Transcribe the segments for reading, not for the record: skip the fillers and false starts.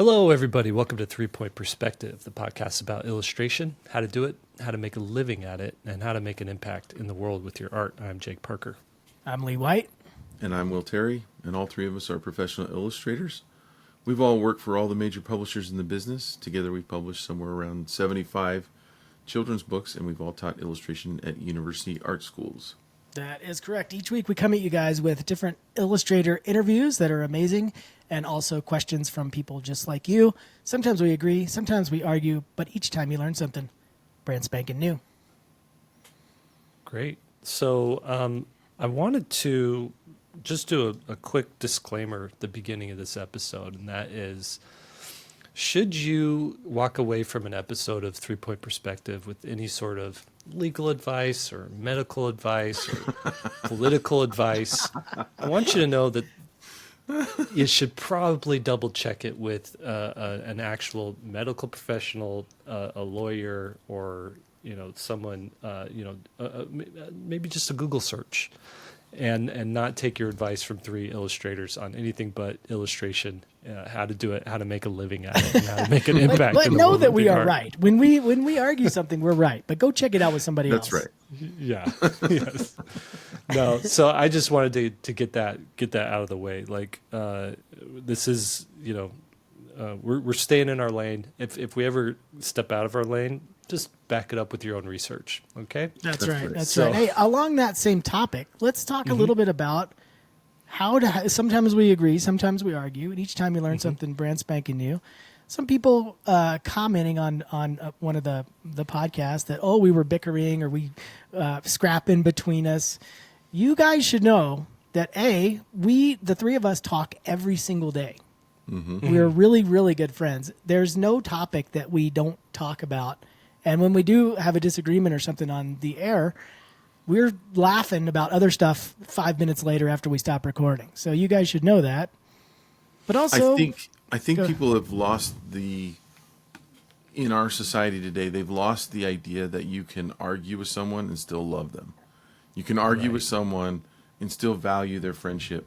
Hello, everybody. Welcome to 3-Point Perspective, the podcast about illustration, how to do it, how to make a living at it, and how to make an impact in the world with your art. I'm Jake Parker. I'm Lee White. And I'm Will Terry, and all three of us are professional illustrators. We've all worked for all the major publishers in the business. Together we've published somewhere around 75 children's books, and we've all taught illustration at university art schools. That is correct. Each week we come at you guys with different illustrator interviews that are amazing and also questions from people just like you. Sometimes we agree, sometimes we argue, but each time you learn something brand spanking new. Great. So I wanted to just do a quick disclaimer at the beginning of this episode, and that is, should you walk away from an episode of 3-Point Perspective with any sort of legal advice or medical advice or political advice, I want you to know that you should probably double check it with an actual medical professional, a lawyer, or someone, maybe just a Google search, and not take your advice from three illustrators on anything but illustration, how to do it, how to make a living at it, and how to make an impact. But in the know world that of we the are art. right. When we argue something, we're right. But go check it out with somebody else. That's right. Yeah. Yes. No. So I just wanted to get that out of the way. Like, this is, we're staying in our lane. If we ever step out of our lane, just back it up with your own research. Okay. That's right. That's So- right. Hey, along that same topic, let's talk a little bit about how to. Sometimes we agree, sometimes we argue, and each time we learn something brand spanking new. Some people commenting on one of the podcasts that, we were bickering or we scrapping between us. You guys should know that the three of us talk every single day. We're really, really good friends. There's no topic that we don't talk about. And when we do have a disagreement or something on the air, we're laughing about other stuff 5 minutes later after we stop recording. So you guys should know that. But also, I think people have lost in our society today, they've lost the idea that you can argue with someone and still love them. You can argue with someone and still value their friendship.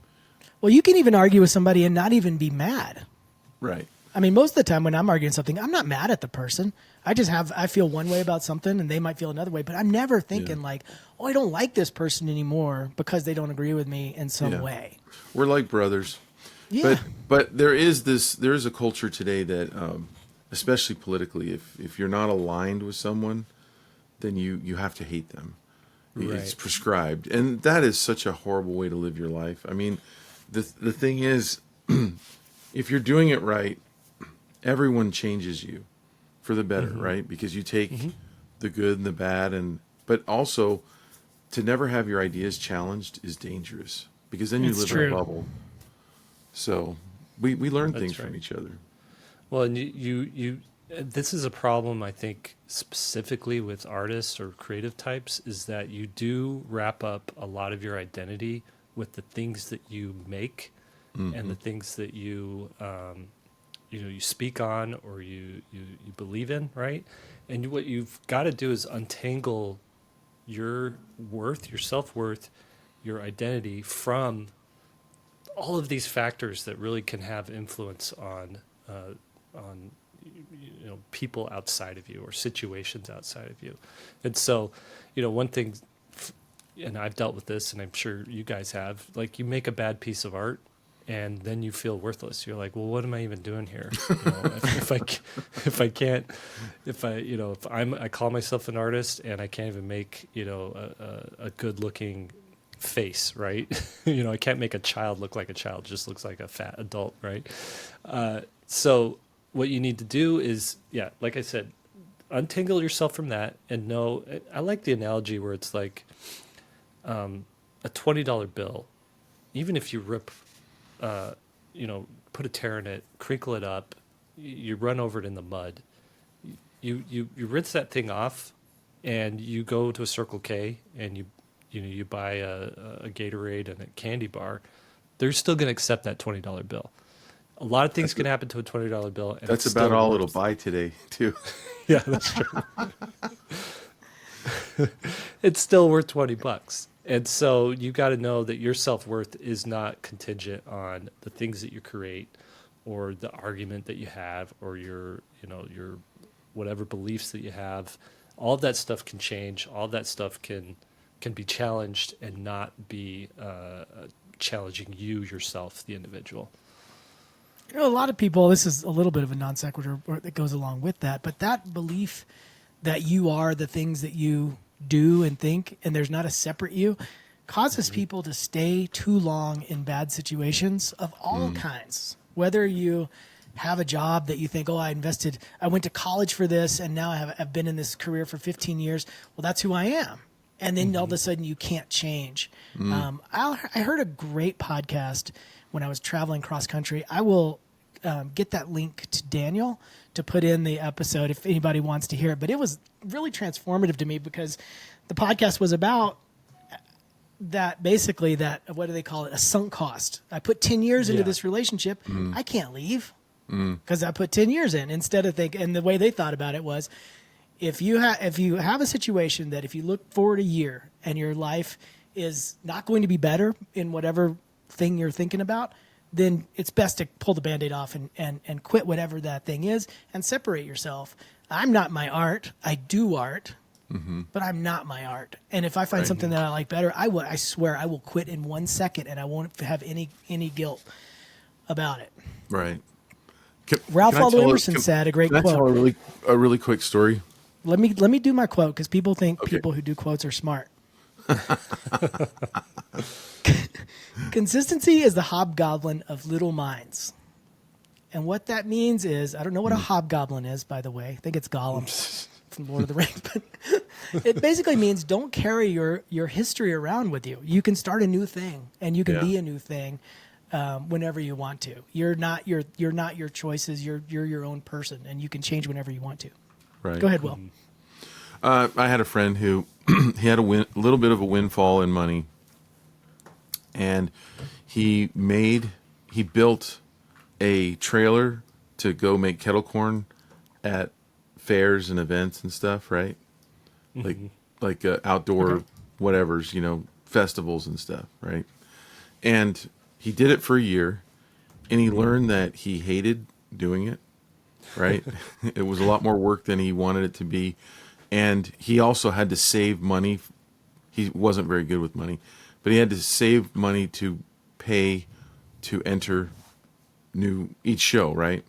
well, you can even argue with somebody and not even be mad. Right. I mean, most of the time when I'm arguing something, I'm not mad at the person. I feel one way about something and they might feel another way, but I'm never thinking I don't like this person anymore because they don't agree with me in some way. We're like brothers. Yeah. But there is a culture today that, especially politically, if you're not aligned with someone, then you have to hate them. Right. It's prescribed. And that is such a horrible way to live your life. I mean, the thing is, if you're doing it right, everyone changes you for the better, right? Because you take the good and the bad, but also to never have your ideas challenged is dangerous because then you It's live true. in a bubble. So we learn That's things right. from each other. Well, and you this is a problem, I think, specifically with artists or creative types, is that you do wrap up a lot of your identity with the things that you make and the things that you you speak on or you believe in, right? And what you've got to do is untangle your worth, your self-worth, your identity from all of these factors that really can have influence on people outside of you or situations outside of you. And so, one thing, and I've dealt with this, and I'm sure you guys have, like, you make a bad piece of art and then you feel worthless. You're like, well, what am I even doing here? I call myself an artist and I can't even make, a good looking face, right? I can't make a child look like a child. It just looks like a fat adult, right? So what you need to do is, like I said, untangle yourself from that and know. I like the analogy where it's like a $20 bill. Even if you rip, put a tear in it, crinkle it up, you run over it in the mud, you rinse that thing off, and you go to a Circle K and you buy a Gatorade and a candy bar, they're still going to accept that $20 bill. A lot of things can happen to a $20 bill. And That's it's about still all worth- it'll buy today, too. Yeah, that's true. It's still worth $20. And so you got to know that your self-worth is not contingent on the things that you create or the argument that you have, or your whatever beliefs that you have. All of that stuff can change. All of that stuff can be challenged and not be challenging you yourself, the individual. A lot of people, this is a little bit of a non sequitur that goes along with that, but that belief that you are the things that you do and think, and there's not a separate you, causes people to stay too long in bad situations of all kinds. Whether you have a job that you think, oh, I went to college for this, and now I've been in this career for 15 years. Well, that's who I am. And then all of a sudden you can't change. I heard a great podcast when I was traveling cross country. I will get that link to Daniel to put in the episode if anybody wants to hear it. But it was really transformative to me because the podcast was about that, basically, that, what do they call it? A sunk cost. I put 10 years into this relationship. I can't leave because I put 10 years in, instead of and the way they thought about it was, if you have a situation that if you look forward a year and your life is not going to be better in whatever thing you're thinking about, then it's best to pull the Band-Aid off and quit whatever that thing is and separate yourself. I'm not my art. I do art, but I'm not my art. And if I find something that I like better, I swear I will quit in 1 second, and I won't have any guilt about it. Right. Ralph Waldo Emerson said a great quote. Can I tell a really quick story? Let me do my quote, because people think people who do quotes are smart. Consistency is the hobgoblin of little minds. And what that means is, I don't know what a hobgoblin is, by the way. I think it's Gollum from Lord of the Rings. But it basically means don't carry your history around with you. You can start a new thing, and you can be a new thing whenever you want to. You're not your choices. You're your own person, and you can change whenever you want to. Right. Go ahead, Will. I had a friend who he had a little bit of a windfall in money, and he built a trailer to go make kettle corn at fairs and events and stuff, right? Like outdoor whatevers, festivals and stuff, right? And he did it for a year, and he learned that he hated doing it, right? It was a lot more work than he wanted it to be. And he also had to save money. He wasn't very good with money, but he had to save money to pay to enter each show, right?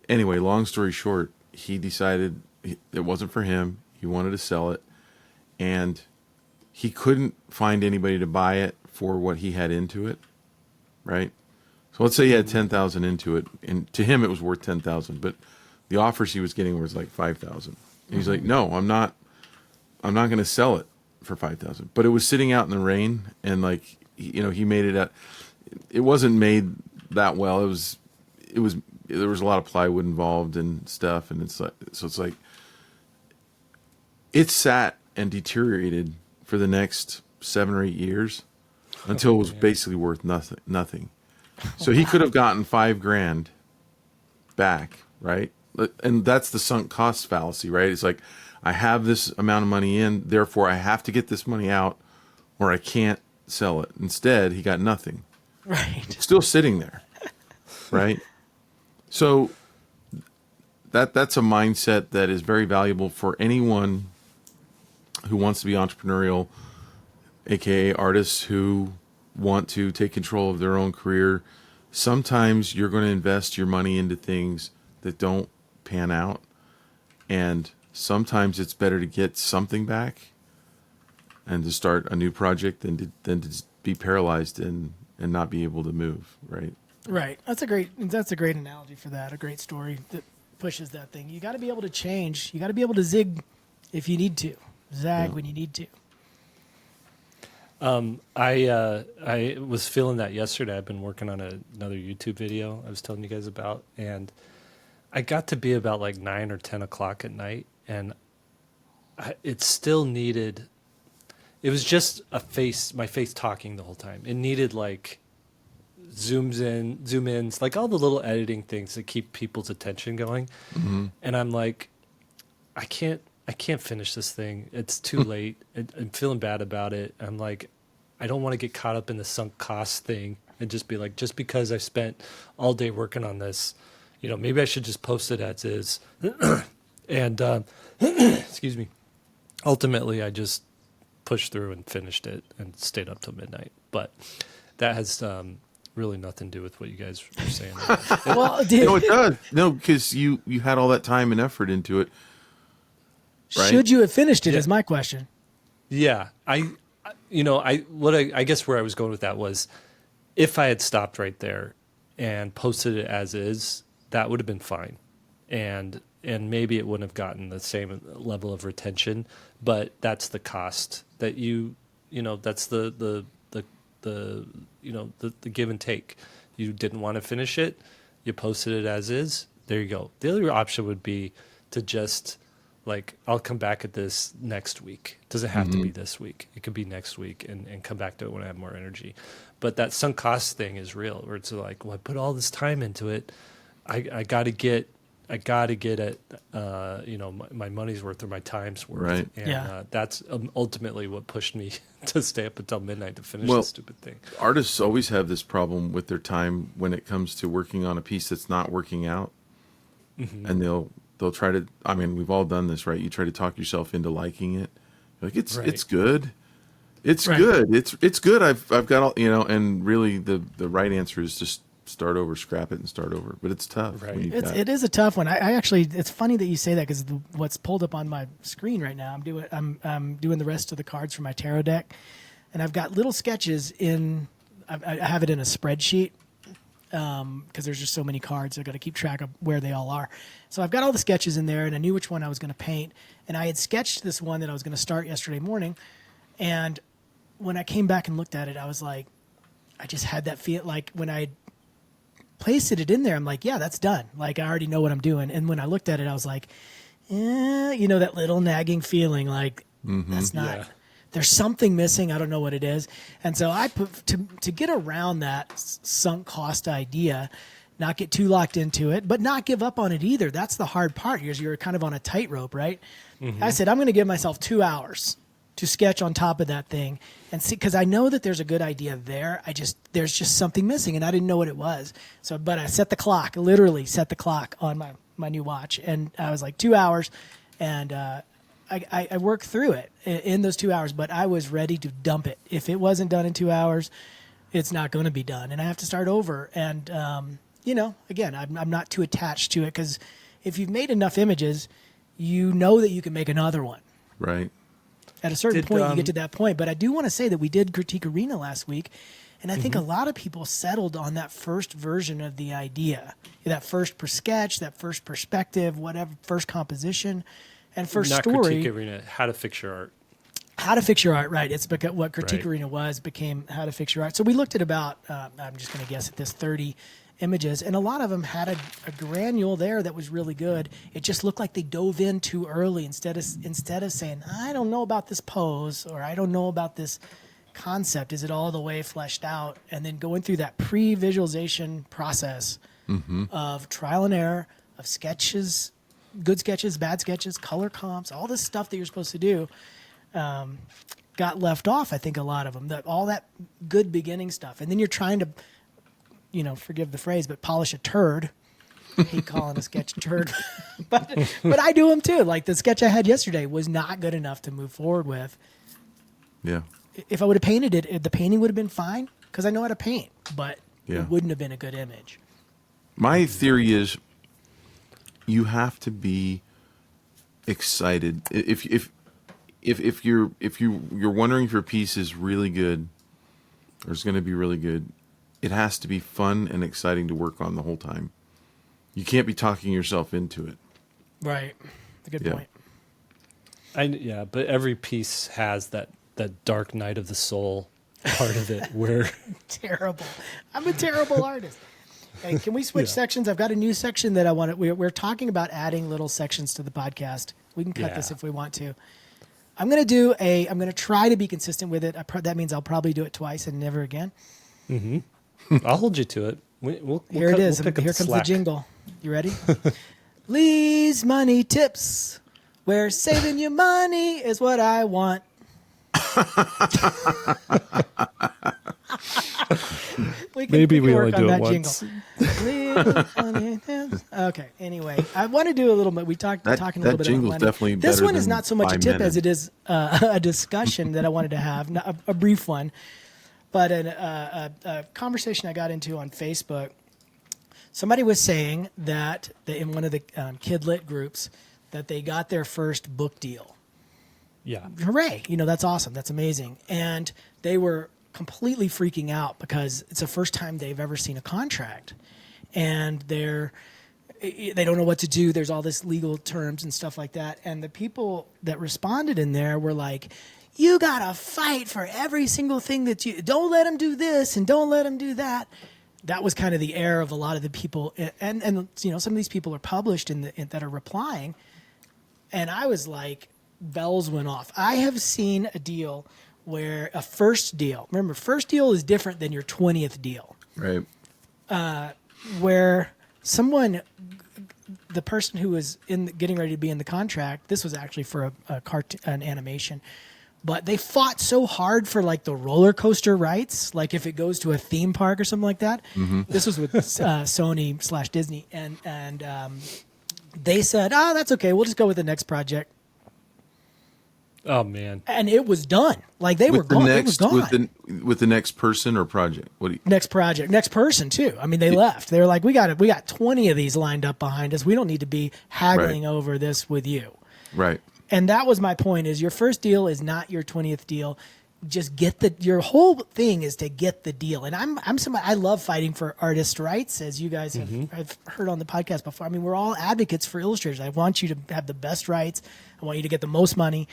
Anyway, long story short, he decided it wasn't for him. He wanted to sell it, and he couldn't find anybody to buy it for what he had into it, right? So let's say he had 10,000 into it, and to him it was worth 10,000, but the offers he was getting was like 5,000. He's like, no, I'm not going to sell it for 5,000. But it was sitting out in the rain, and he made it at. It wasn't made that well. There was a lot of plywood involved and stuff, and it's like it sat and deteriorated for the next 7 or 8 years until it was basically worth nothing. So he could have gotten $5,000 back, right? And that's the sunk cost fallacy, right? It's like, I have this amount of money in, therefore I have to get this money out or I can't sell it. Instead, he got nothing. Right. Still sitting there, right? So that's a mindset that is very valuable for anyone who wants to be entrepreneurial, aka artists who want to take control of their own career. Sometimes you're going to invest your money into things that don't pan out, and sometimes it's better to get something back and to start a new project than to be paralyzed and not be able to move, right? Right. That's a great analogy for that. A great story that pushes that thing. You got to be able to change. You got to be able to zig if you need to, zag when you need to. I was feeling that yesterday. I've been working on another YouTube video I was telling you guys about, and I got to be about like 9 or 10 o'clock at night, and it still needed. It was just my face talking the whole time. It needed like zoom ins, like all the little editing things that keep people's attention going. Mm-hmm. And I'm like, I can't finish this thing. It's too late. I'm feeling bad about it. I'm like, I don't want to get caught up in the sunk cost thing and just be like, just because I spent all day working on this, maybe I should just post it as is. And excuse me. Ultimately, I just pushed through and finished it and stayed up till midnight. But that has really nothing to do with what you guys were saying. Well, No, it does. No, because you had all that time and effort into it. Right? should you have finished it? Yeah. Is my question. Yeah, I guess where I was going with that was, if I had stopped right there and posted it as is, that would have been fine, and maybe it wouldn't have gotten the same level of retention. But that's the cost that that's the give and take. You didn't want to finish it, you posted it as is. There you go. The other option would be to just, like, I'll come back at this next week. It doesn't have to be this week. It could be next week, and come back to it when I have more energy. But that sunk cost thing is real, where it's like, well, I put all this time into it. I got to get it, my money's worth or my time's worth. Right. And that's ultimately what pushed me to stay up until midnight to finish Well, this stupid thing. Artists always have this problem with their time when it comes to working on a piece that's not working out. And they'll try to, I mean, we've all done this, right? You try to talk yourself into liking it. You're like, it's good. It's Right. good. It's good. I've got all, and really the right answer is just start over, scrap it and start over. But it's tough. Right. When you've got- It is a tough one. I actually, it's funny that you say that, because what's pulled up on my screen right now, I'm doing the rest of the cards for my tarot deck, and I've got little sketches I have it in a spreadsheet, because there's just so many cards. I've got to keep track of where they all are. So I've got all the sketches in there, and I knew which one I was going to paint. And I had sketched this one that I was going to start yesterday morning. And when I came back and looked at it, I was like, I just had that feel, like when I pasted it in there, I'm like, yeah, that's done. Like, I already know what I'm doing. And when I looked at it, I was like, that little nagging feeling, like, that's not, Yeah. there's something missing. I don't know what it is. And so I put, to get around that sunk cost idea, not get too locked into it, but not give up on it either. That's the hard part. You're kind of on a tightrope, right? I said, I'm going to give myself 2 hours to sketch on top of that thing and see, because I know that there's a good idea there. There's just something missing, and I didn't know what it was. So, but I set the clock, literally set the clock on my new watch, and I was like 2 hours, and I worked through it in those 2 hours, but I was ready to dump it. If it wasn't done in 2 hours, it's not going to be done, and I have to start over. And again, I'm not too attached to it, because if you've made enough images, you know that you can make another one. right. At a certain Did, point, you get to that point. But I do want to say that we did Critique Arena last week, and I think a lot of people settled on that first version of the idea, that first per sketch, that first perspective, whatever, first composition, and first Not story. Critique Arena, how to fix your art. How to fix your art, right? It's because what Critique Right. Arena became How to Fix Your Art. So we looked at about, I'm just going to guess at this, 30 images, and a lot of them had a granule there that was really good. It just looked like they dove in too early instead of saying, I don't know about this pose, or I don't know about this concept. Is it all the way fleshed out? And then going through that pre-visualization process of trial and error, of sketches, good sketches, bad sketches, color comps, all this stuff that you're supposed to do, got left off. I think a lot of them, all that good beginning stuff, and then you're trying to, forgive the phrase, but polish a turd. I hate calling a sketch a turd, but I do them too. Like the sketch I had yesterday was not good enough to move forward with. Yeah. If I would have painted it, the painting would have been fine because I know how to paint, but Yeah. it wouldn't have been a good image. My theory is you have to be excited. If you're wondering if your piece is really good or is going to be really good, it has to be fun and exciting to work on the whole time. You can't be talking yourself into it. Right. A good Yeah. point. But every piece has that dark night of the soul part of it where Terrible. I'm a terrible artist. Hey, can we switch sections? I've got a new section that I want to. We're talking about adding little sections to the podcast. We can cut this if we want to. I'm going to try to be consistent with it. That means I'll probably do it twice and never again. I'll hold you to it. We'll Here it is. We'll pick up Here the comes the slack. jingle. You ready? Lee's Money Tips, where saving your money is what I want. Maybe we only work on do it that once. jingle. Okay. Anyway, I want to do a little bit. We talking a little That bit jingle's about money. definitely This better one is than not so much a Buy tip Menon. as it is a discussion that I wanted to have, not a brief one, but a conversation I got into on Facebook. Somebody was saying that in one of the Kidlit groups that they got their first book deal. Yeah. Hooray. That's awesome. That's amazing. And they were completely freaking out because it's the first time they've ever seen a contract. And they don't know what to do. There's all this legal terms and stuff like that. And the people that responded in there were like, you got to fight for every single thing that you don't let them do this and don't let them do that. That was kind of the air of a lot of the people. And some of these people are published that are replying. And I was like, bells went off. I have seen a deal where a first deal, remember, first deal is different than your 20th deal. Right. Where the person who was getting ready to be in the contract, this was actually for an animation, but they fought so hard for like the roller coaster rights, like if it goes to a theme park or something like that. Mm-hmm. This was with Sony/Disney, and they said, "Oh, that's okay. We'll just go with the next project." Oh man! And it was done. Like they were gone. It was gone. With the next person or project. Next project, next person too. I mean, they left. They were like, we got 20 of these lined up behind us. We don't need to be haggling over this with you. Right. And that was my point: is your first deal is not your 20th deal. Just get your whole thing is to get the deal. And I'm somebody, I love fighting for artist rights, as you guys have heard on the podcast before. I mean, we're all advocates for illustrators. I want you to have the best rights. I want you to get the most money.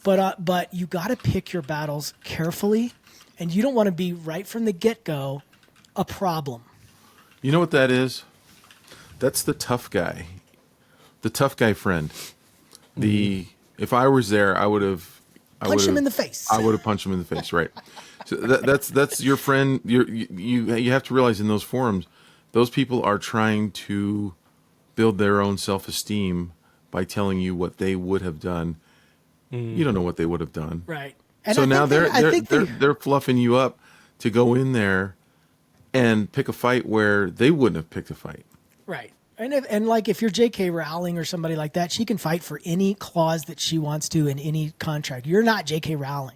But you got to pick your battles carefully, and you don't want to be right from the get-go a problem. You know what that is? That's the tough guy friend. If I was there, I would have punched him in the face. I would have punched him in the face, right? So that's your friend. You have to realize in those forums, those people are trying to build their own self-esteem by telling you what they would have done. You don't know what they would have done, right? And so now they're they're fluffing you up to go in there and pick a fight where they wouldn't have picked a fight, right? And like if you're J.K. Rowling or somebody like that, she can fight for any clause that she wants to in any contract. You're not J.K. Rowling,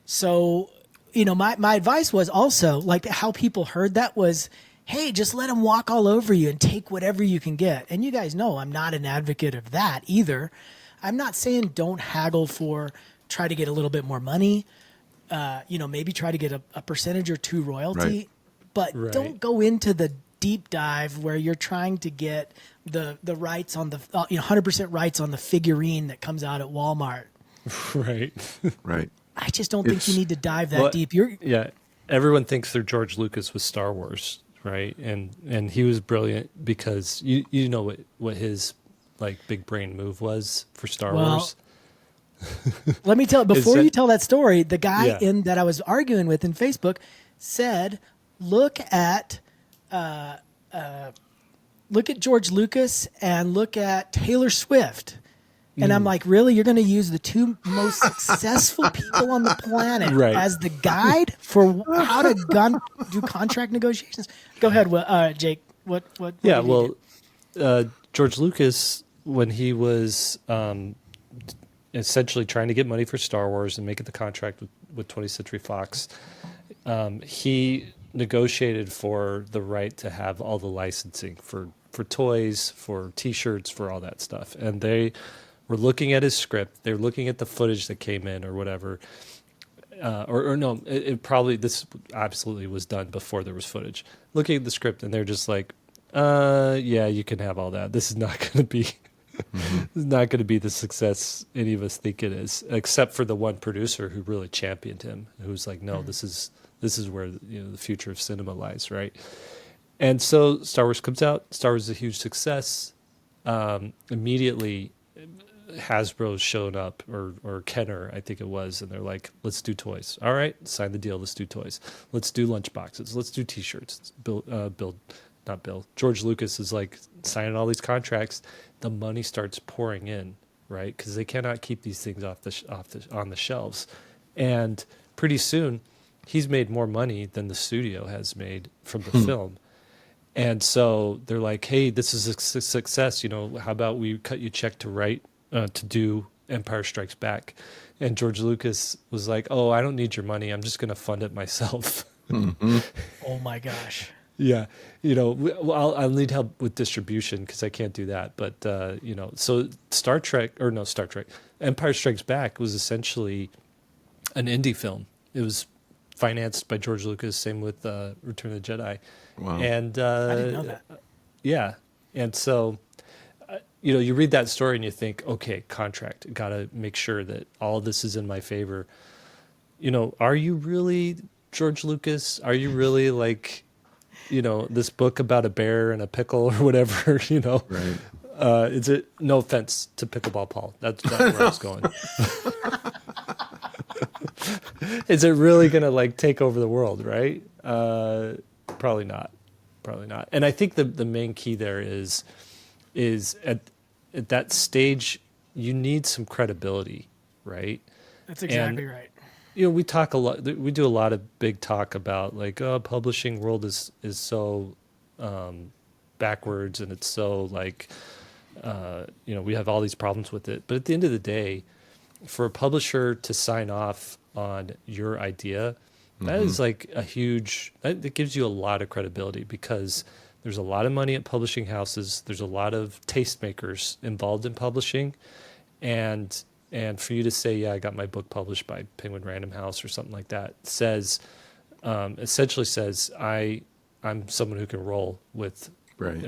so my advice was also like how people heard that was, hey, just let them walk all over you and take whatever you can get. And you guys know I'm not an advocate of that either. I'm not saying don't haggle try to get a little bit more money, maybe try to get a percentage or two royalty, but don't go into the deep dive where you're trying to get the rights on the 100% rights on the figurine that comes out at Walmart. Right. Right. I just don't think you need to dive that deep. Everyone thinks they're George Lucas with Star Wars, right? And he was brilliant because you know what his like big brain move was for Star Wars. Let me tell before you tell that story, the guy that I was arguing with in Facebook said, look at George Lucas and look at Taylor Swift. And I'm like, really? You're going to use the two most successful people on the planet as the guide for how to do contract negotiations? Go ahead, Jake. What George Lucas, when he was essentially trying to get money for Star Wars and make it the contract with 20th Century Fox, he negotiated for the right to have all the licensing for toys, for T-shirts, for all that stuff. And they were looking at his script. They were looking at the footage that came in or whatever. It probably, this absolutely was done before there was footage. Looking at the script, and they're just like, yeah, you can have all that. This is not going to be... This is not going to be the success any of us think it is, except for the one producer who really championed him, who's like, no, this is where the future of cinema lies, right? And so Star Wars comes out. Star Wars is a huge success. Immediately, Hasbro's shown up, or Kenner, I think it was, and they're like, let's do toys. All right, sign the deal. Let's do toys. Let's do lunchboxes. Let's do T-shirts. George Lucas is like signing all these contracts. The money starts pouring in, right? Because they cannot keep these things on the shelves, and pretty soon, he's made more money than the studio has made from the film. And so they're like, hey, this is a success. How about we cut you a check to write, to do Empire Strikes Back? And George Lucas was like, oh, I don't need your money. I'm just going to fund it myself. Oh my gosh. Yeah. I'll need help with distribution because I can't do that. But, so Star Trek, Empire Strikes Back was essentially an indie film. It was financed by George Lucas, same with Return of the Jedi. Wow. And I didn't know that. yeah. And so, you read that story and you think, okay, contract, got to make sure that all of this is in my favor. Are you really George Lucas? Are you really like, this book about a bear and a pickle or whatever, Right. Is it, no offense to Pickleball Paul. That's where I was going. Is it really going to like take over the world? Right. Probably not. And I think the main key there is at that stage, you need some credibility, right? That's exactly right. We talk a lot. We do a lot of big talk about like, oh, publishing world is so backwards, and it's so like, we have all these problems with it. But at the end of the day, for a publisher to sign off on your idea, that is like that gives you a lot of credibility, because there's a lot of money at publishing houses. There's a lot of tastemakers involved in publishing, and for you to say, yeah, I got my book published by Penguin Random House or something like that, essentially says I'm someone who can roll with, Right.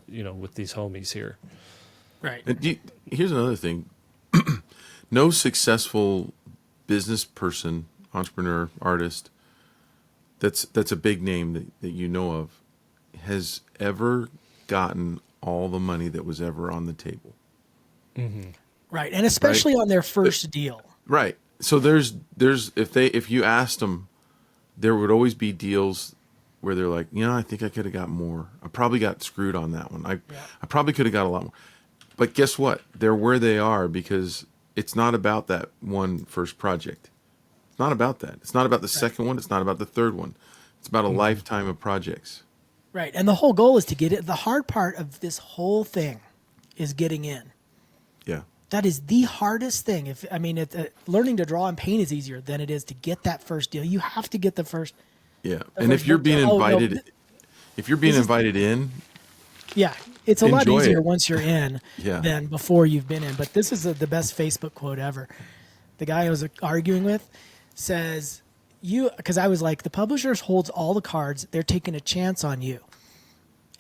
With these homies here. Right. And here's another thing. No successful business person, entrepreneur, artist, that's a big name that you know of, has ever gotten all the money that was ever on the table. Mm-hmm. Right. And especially on their first deal. Right. So there's if you asked them, there would always be deals where they're like, I think I could have got more. I probably got screwed on that one. I probably could have got a lot more. But guess what? They're where they are because it's not about that one first project. It's not about that. It's not about the second one. It's not about the third one. It's about a lifetime of projects. Right. And the whole goal is to get it. The hard part of this whole thing is getting in. Yeah. That is the hardest thing. Learning to draw and paint is easier than it is to get that first deal. You have to get the first. Yeah. And if you're being invited, in, yeah, it's a lot enjoy easier it. once you're in Yeah. than before you've been in. But this is the best Facebook quote ever. The guy I was arguing with says, because I was like, the publisher holds all the cards. They're taking a chance on you.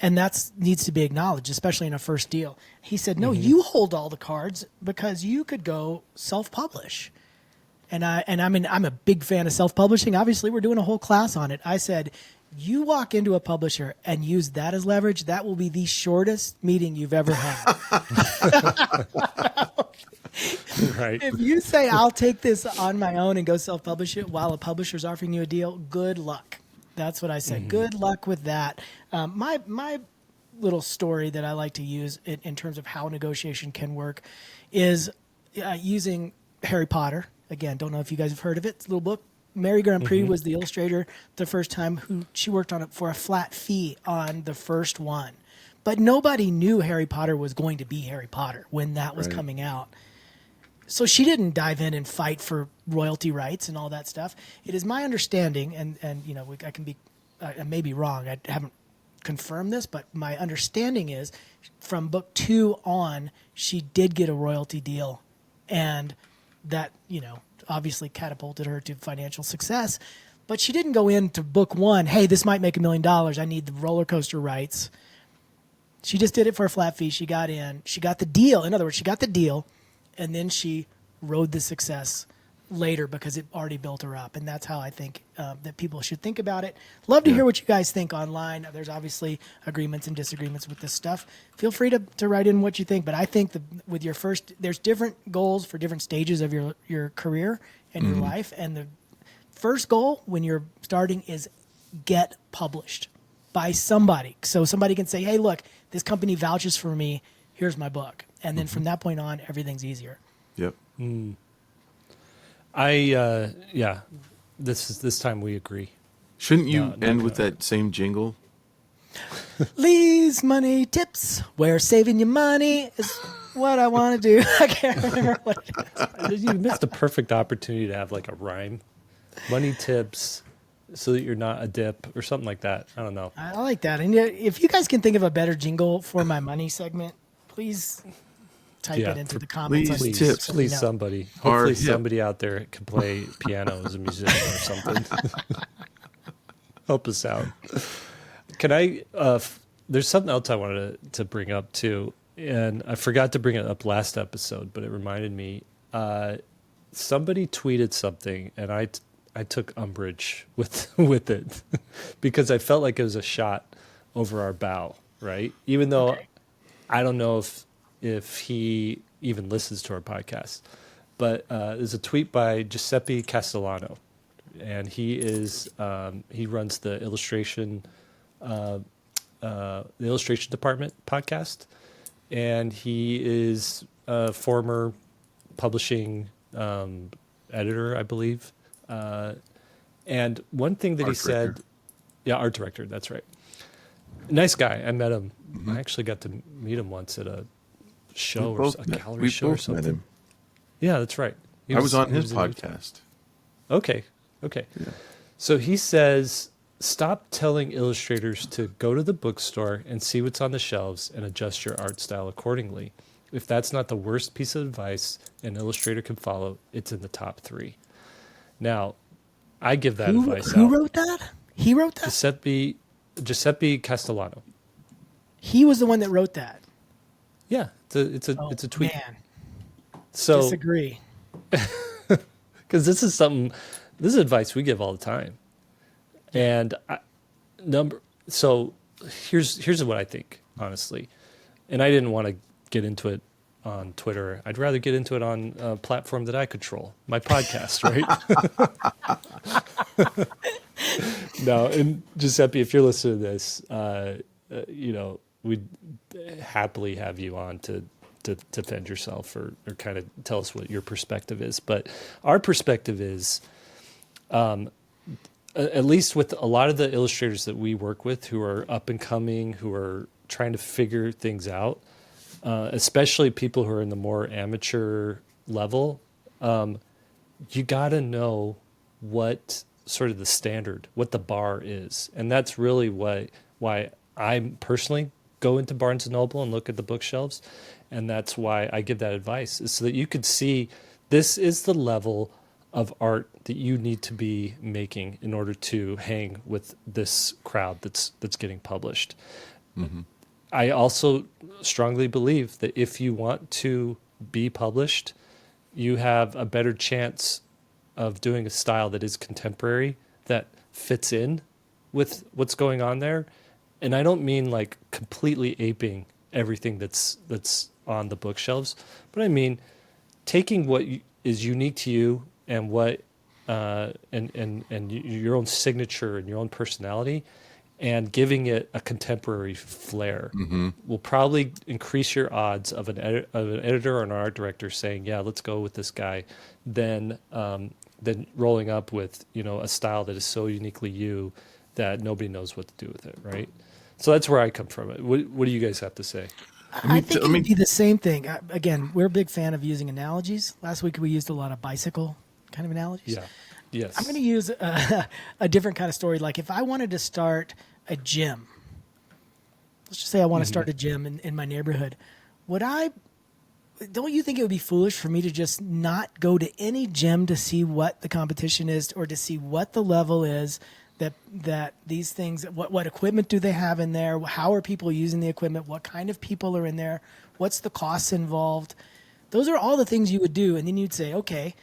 And that needs to be acknowledged, especially in a first deal. He said, no, you hold all the cards because you could go self-publish. And I'm a big fan of self-publishing. Obviously, we're doing a whole class on it. I said, you walk into a publisher and use that as leverage, that will be the shortest meeting you've ever had. Right. If you say, I'll take this on my own and go self-publish it while a publisher's offering you a deal, good luck. That's what I said. Good luck with that. My little story that I like to use in terms of how negotiation can work is using Harry Potter. Again, don't know if you guys have heard of it. It's a little book. Mary Grand Prix was the illustrator the first time. She worked on it for a flat fee on the first one. But nobody knew Harry Potter was going to be Harry Potter when that was coming out. So she didn't dive in and fight for royalty rights and all that stuff. It is my understanding, and I can be, I may be wrong. I haven't confirmed this, but my understanding is from book 2 on, she did get a royalty deal, and that obviously catapulted her to financial success. But she didn't go into book 1, hey, this might make $1 million. I need the roller coaster rights. She just did it for a flat fee. She got in. She got the deal. In other words, she got the deal. And then she rode the success later because it already built her up. And that's how I think that people should think about it. Love to hear what you guys think online. There's obviously agreements and disagreements with this stuff. Feel free to write in what you think. But I think with your there's different goals for different stages of your career and your life. And the first goal when you're starting is get published by somebody. So somebody can say, hey, look, this company vouches for me. Here's my book. And then from that point on, everything's easier. Yep. This time we agree. Shouldn't you No, end no. with that same jingle? Lee's money tips, where saving your money is what I want to do. I can't remember what it is. You missed a perfect opportunity to have like a rhyme. Money tips so that you're not a dip or something like that. I don't know. I like that. And if you guys can think of a better jingle for my money segment, please type Yeah, it into the comments. please on Please, YouTube tips. so we please, know. somebody. Or Hopefully, hip. somebody out there can play piano as a musician or something. Help us out. Can I? There's something else I wanted to bring up too, and I forgot to bring it up last episode, but it reminded me. Somebody tweeted something, and I took umbrage with it because I felt like it was a shot over our bow, right? Even though I don't know if he even listens to our podcast, but there's a tweet by Giuseppe Castellano, and he runs the illustration department podcast, and he is a former publishing editor, I believe. And one thing that he said, yeah, art director, that's right. Nice guy. I met him. I actually got to meet him once at a show or a gallery show or met something. him. Yeah, that's right. I was on he his in Utah. podcast. Okay. So he says, stop telling illustrators to go to the bookstore and see what's on the shelves and adjust your art style accordingly. If that's not the worst piece of advice an illustrator can follow, it's in the top 3. Now, I give that advice Who out. wrote that? He wrote that? Giuseppe Castellano. He was the one that wrote that. Yeah, it's a tweet. Man, So disagree. because this is advice we give all the time, and so here's what I think, honestly, and I didn't want to get into it on Twitter. I'd rather get into it on a platform that I control, my podcast, right? No, and Giuseppe, if you're listening to this, we'd happily have you on to defend yourself or kind of tell us what your perspective is. But our perspective is, at least with a lot of the illustrators that we work with who are up and coming, who are trying to figure things out, especially people who are in the more amateur level, you got to know what sort of the standard, what the bar is. And that's really why I personally go into Barnes & Noble and look at the bookshelves. And that's why I give that advice, is so that you could see this is the level of art that you need to be making in order to hang with this crowd that's getting published. Mm-hmm. I also strongly believe that if you want to be published, you have a better chance of doing a style that is contemporary, that fits in with what's going on there. And I don't mean like completely aping everything that's on the bookshelves, but I mean taking what is unique to you and what and your own signature and your own personality, and giving it a contemporary flair will probably increase your odds of an editor or an art director saying, "Yeah, let's go with this guy," than rolling up with a style that is so uniquely you that nobody knows what to do with it, right? So that's where I come from. What do you guys have to say? I think it would be the same thing. Again, we're a big fan of using analogies. Last week we used a lot of bicycle kind of analogies. Yeah. Yes. I'm going to use a different kind of story. Like if I wanted to start a gym, let's just say I want to start a gym in my neighborhood, don't you think it would be foolish for me to just not go to any gym to see what the competition is or to see what the level is, that these things, what equipment do they have in there? How are people using the equipment? What kind of people are in there? What's the costs involved? Those are all the things you would do. And then you'd say, okay,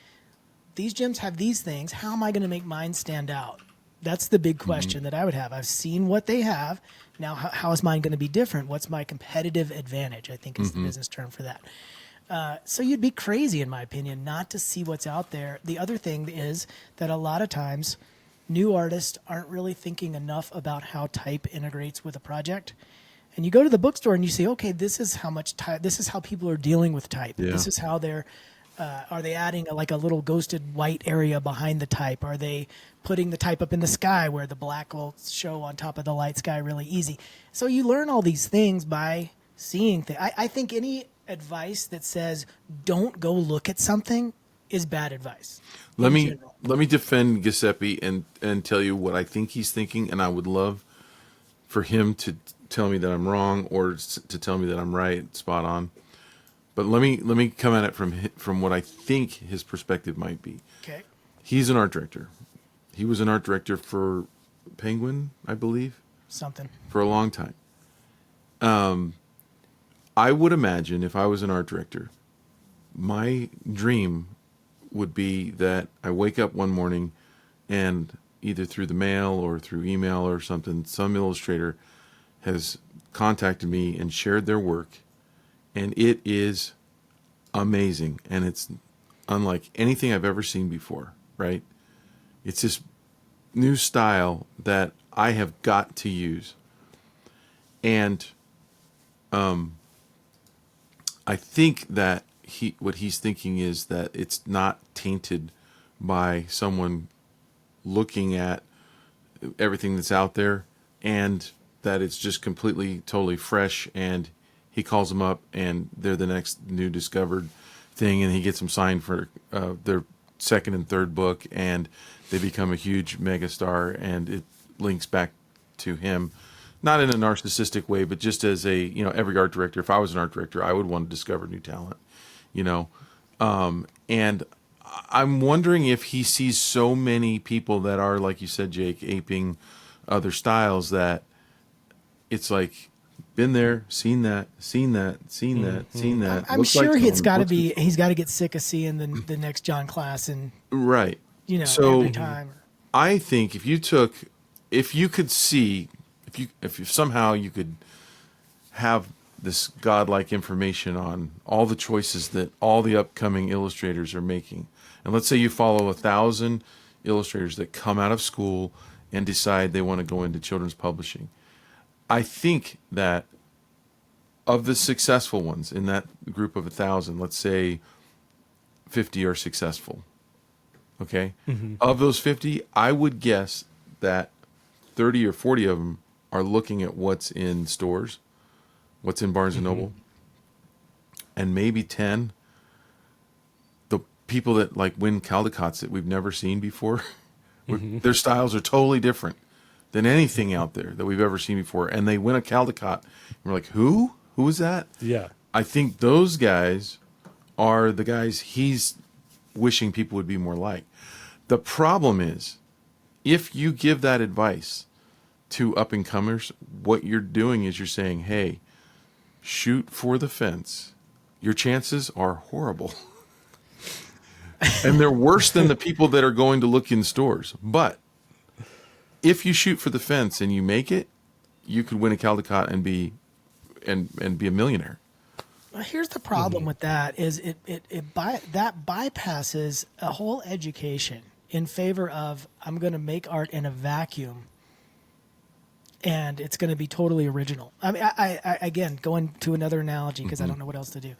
these gyms have these things. How am I going to make mine stand out? That's the big question that I would have. I've seen what they have. Now, how is mine going to be different? What's my competitive advantage, I think is the business term for that. So you'd be crazy, in my opinion, not to see what's out there. The other thing is that a lot of times new artists aren't really thinking enough about how type integrates with a project. And you go to the bookstore and you say, okay, this is how much type, this is how people are dealing with type. Yeah. This is how they're Are they adding like a little ghosted white area behind the type? Are they putting the type up in the sky where the black will show on top of the light sky really easy? So you learn all these things by seeing things. I think any advice that says don't go look at something is bad advice. Let in me general. let me defend Giuseppe and tell you what I think he's thinking, and I would love for him to tell me that I'm wrong or to tell me that I'm right, spot on. But let me come at it from what I think his perspective might be. Okay. He's an art director. He was an art director for Penguin, I believe, Something. for a long time. I would imagine if I was an art director, my dream would be that I wake up one morning and either through the mail or through email or something, some illustrator has contacted me and shared their work, and it is amazing, and it's unlike anything I've ever seen before, right? It's this new style that I have got to use. And I think that what he's thinking is that it's not tainted by someone looking at everything that's out there, and that it's just completely, totally fresh, and he calls them up and they're the next new discovered thing, and he gets them signed for their second and third book, and they become a huge megastar, and it links back to him. Not in a narcissistic way, but just as a, every art director, if I was an art director, I would want to discover new talent, and I'm wondering if he sees so many people that are, like you said, Jake, aping other styles, that it's like, been there, seen that, seen that, seen that, seen that. I'm Looks sure like he's them, got to looks be. like- He's got to get sick of seeing the next John Class and right. every time. I think if you could see, if somehow you could have this godlike information on all the choices that all the upcoming illustrators are making, and let's say you follow 1,000 illustrators that come out of school and decide they want to go into children's publishing, I think that of the successful ones in that group of 1,000, let's say 50 are successful. Okay. Of those 50, I would guess that 30 or 40 of them are looking at what's in stores, what's in Barnes and Noble, and maybe 10, the people that like win Caldecots that we've never seen before, their styles are totally different than anything out there that we've ever seen before, and they win a Caldecott, and we're like, who is that? Yeah. I think those guys are the guys he's wishing people would be more like. The problem is, if you give that advice to up and comers, what you're doing is you're saying, hey, shoot for the fence. Your chances are horrible. And they're worse than the people that are going to look in stores. But if you shoot for the fence and you make it, you could win a Caldecott and be a millionaire. Well, here's the problem with that: is that bypasses a whole education in favor of I'm going to make art in a vacuum, and it's going to be totally original. I mean, I again going to another analogy because I don't know what else to do.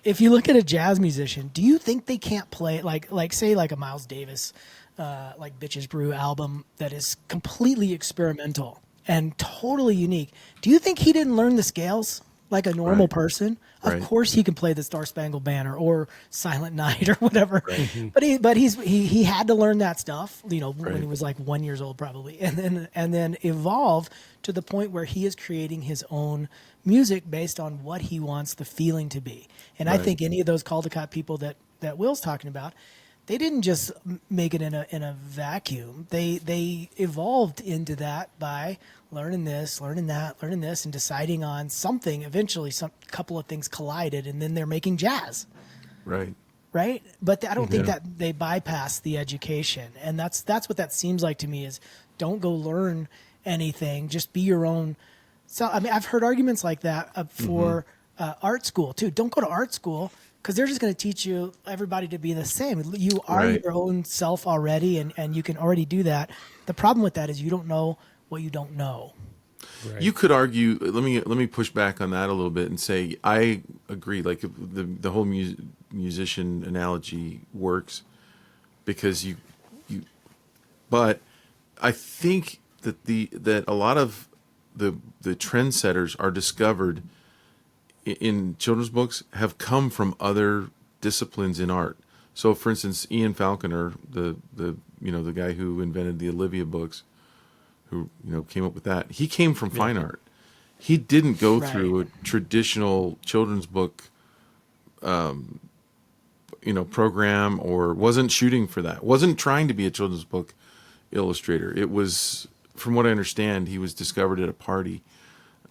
If you look at a jazz musician, do you think they can't play like say like a Miles Davis, like Bitches Brew album that is completely experimental and totally unique? Do you think he didn't learn the scales like a normal person? Of Right. course he can play the Star Spangled Banner or Silent Night or whatever. Right. But he had to learn that stuff, when Right. he was like 1 year old probably, and then evolve to the point where he is creating his own music based on what he wants the feeling to be. And I Right. think any of those Caldecott people that Will's talking about, they didn't just make it in a vacuum. They evolved into that by learning this, learning that, learning this, and deciding on something. Eventually, some couple of things collided, and then they're making jazz, Right. right? But I don't think Yeah. that they bypass the education, and that's what that seems like to me. Is don't go learn anything, just be your own. So I mean, I've heard arguments like that for art school too. Don't go to art school, because they're just going to teach you everybody to be the same. You are Right. your own self already, and you can already do that. The problem with that is you don't know what you don't know. Right. You could argue. Let me push back on that a little bit and say I agree. Like the whole musician analogy works because but I think that a lot of the trendsetters are discovered in children's books have come from other disciplines in art. So, for instance, Ian Falconer, the guy who invented the Olivia books, who came up with that, he came from fine art. He didn't go Right. through a traditional children's book, program, or wasn't shooting for that. Wasn't trying to be a children's book illustrator. It was, from what I understand, he was discovered at a party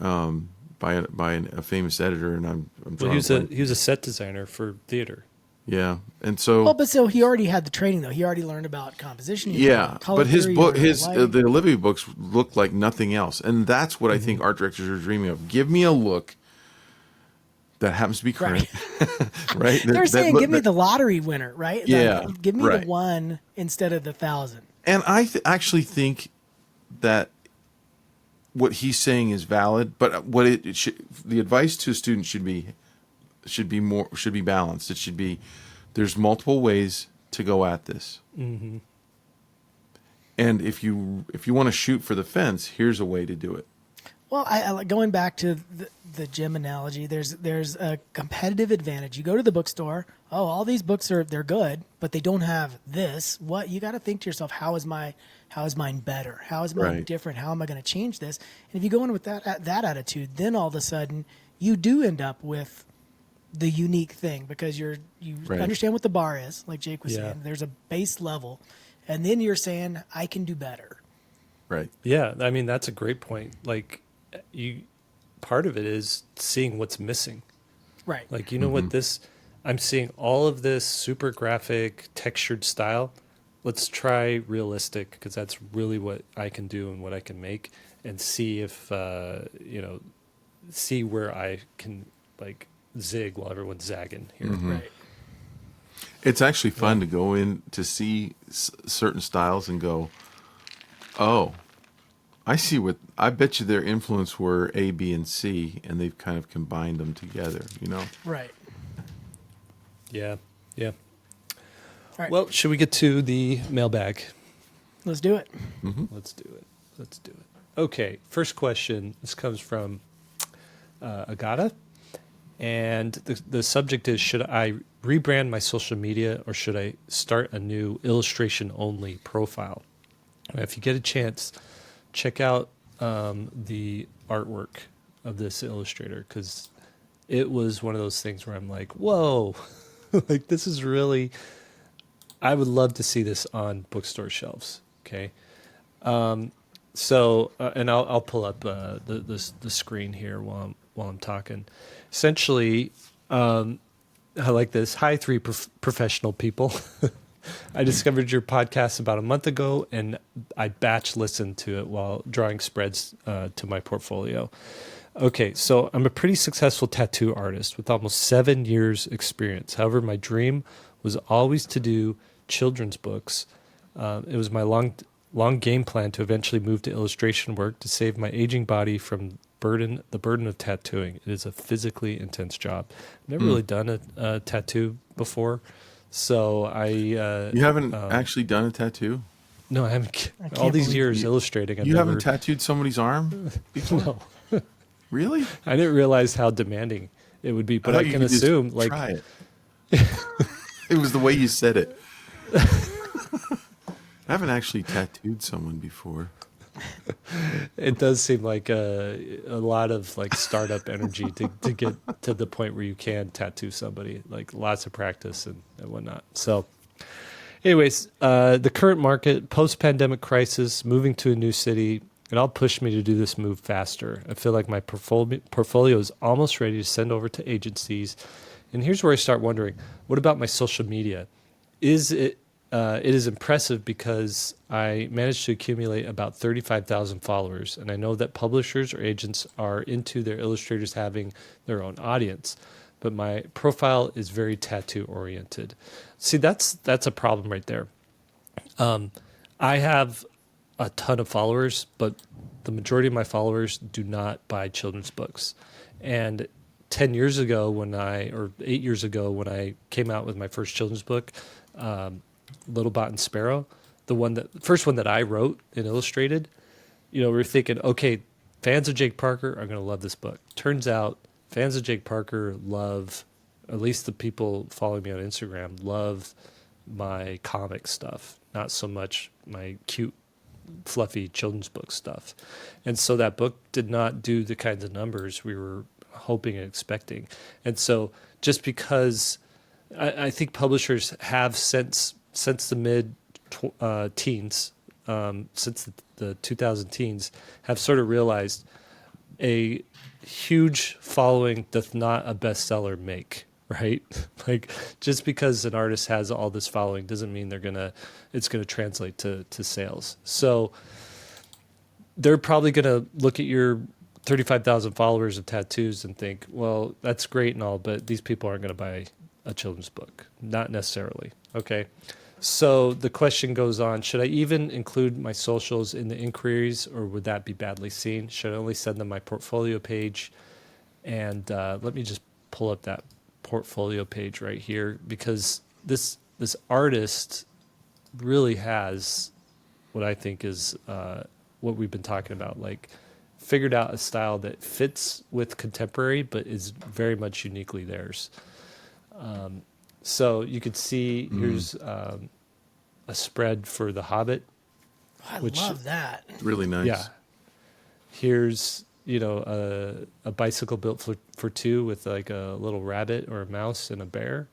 by a famous editor, and I'm Well, he was a set designer for theater. yeah, and so Well, but so he already had the training though. He already learned about composition. He learned yeah, about color but his theory, book, he learned about lighting. the Olivia books look like nothing else, and that's what I think art directors are dreaming of. Give me a look that happens to be current, right? They're saying, give me the lottery winner, right? Yeah, Like, give me right. the 1 instead of the 1,000. And I actually think that what he's saying is valid, but what the advice to a student should be balanced. It should be, there's multiple ways to go at this, and if you want to shoot for the fence, here's a way to do it. Well, I like going back to the gym analogy. There's a competitive advantage. You go to the bookstore. Oh, all these books they're good, but they don't have this. What you got to think to yourself: how is mine better? How is mine Right. different? How am I going to change this? And if you go in with that attitude, then all of a sudden you do end up with the unique thing because you Right. understand what the bar is, like Jake was Yeah. saying. There's a base level, and then you're saying I can do better. Right. Yeah, I mean that's a great point. Like part of it is seeing what's missing. Right. Like what this, I'm seeing all of this super graphic textured style. Let's try realistic because that's really what I can do and what I can make, and see if see where I can like zig while everyone's zagging here. Right. It's actually fun to go in to see certain styles and go, oh, I bet you their influence were A, B, and C, and they've kind of combined them together, Right. Yeah, yeah. All right. Well, should we get to the mailbag? Let's do it. Let's do it. Okay, first question. This comes from Agata, and the subject is: should I rebrand my social media or should I start a new illustration only profile? If you get a chance, check out the artwork of this illustrator because it was one of those things where I'm like, whoa, like this is really. I would love to see this on bookstore shelves. Okay. So, and I'll pull up the screen here while I'm talking. Essentially, I like this. Hi, three professional people. I discovered your podcast about a month ago, and I batch listened to it while drawing spreads to my portfolio. Okay, so I'm a pretty successful tattoo artist with almost 7 years experience. However, my dream was always to do children's books. It was my long game plan to eventually move to illustration work to save my aging body from the burden of tattooing. It is a physically intense job. I've never really done a tattoo before, so You haven't actually done a tattoo? No, I haven't. can't All these believe years illustrating, I've You never, haven't tattooed somebody's arm before? No, Really? I didn't realize how demanding it would be, but thought I you can could just assume like try it. It was the way you said it. I haven't actually tattooed someone before. it does seem like a lot of like startup energy to get to the point where you can tattoo somebody, like lots of practice and whatnot. So anyways, the current market, post-pandemic crisis, moving to a new city, it all pushed me to do this move faster. I feel like my portfolio is almost ready to send over to agencies. And here's where I start wondering, what about my social media? It is impressive because I managed to accumulate about 35,000 followers, and I know that publishers or agents are into their illustrators having their own audience, but my profile is very tattoo oriented. See, that's a problem right there. I have a ton of followers, but the majority of my followers do not buy children's books, and 10 years ago or 8 years ago when I came out with my first children's book, Little Bot and Sparrow, the first one that I wrote and illustrated, we were thinking, okay, fans of Jake Parker are going to love this book. Turns out fans of Jake Parker love, at least the people following me on Instagram, love my comic stuff, not so much my cute, fluffy children's book stuff. And so that book did not do the kinds of numbers we were hoping and expecting. And so just because I think publishers have since the mid-teens, since the 2000 teens, have sort of realized a huge following doth not a bestseller make, right? Like, just because an artist has all this following doesn't mean it's gonna translate to sales. So they're probably gonna look at your 35,000 followers of tattoos and think, well, that's great and all, but these people aren't gonna buy a children's book. Not necessarily. Okay. So the question goes on, should I even include my socials in the inquiries, or would that be badly seen? Should I only send them my portfolio page? And let me just pull up that portfolio page right here, because this artist really has what I think is what we've been talking about, like figured out a style that fits with contemporary, but is very much uniquely theirs. So you could see here's a spread for The Hobbit. I love that. Really nice. Yeah. Here's, a bicycle built for two with like a little rabbit or a mouse and a bear.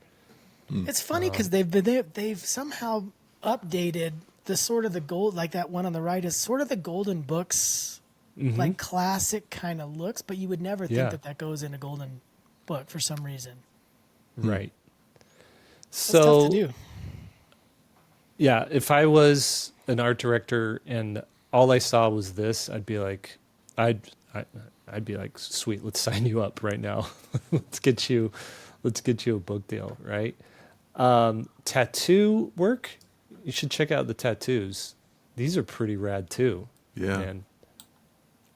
It's funny because they've somehow updated the sort of the gold, like that one on the right is sort of the Golden Books, like classic kind of looks, but you would never think that goes in a Golden Book for some reason. Right. That's So tough to do. yeah, if I was an art director and all I saw was this, I'd be like, sweet, let's sign you up right now. let's get you a book deal, right? Tattoo work, you should check out the tattoos. These are pretty rad too. Yeah. Man.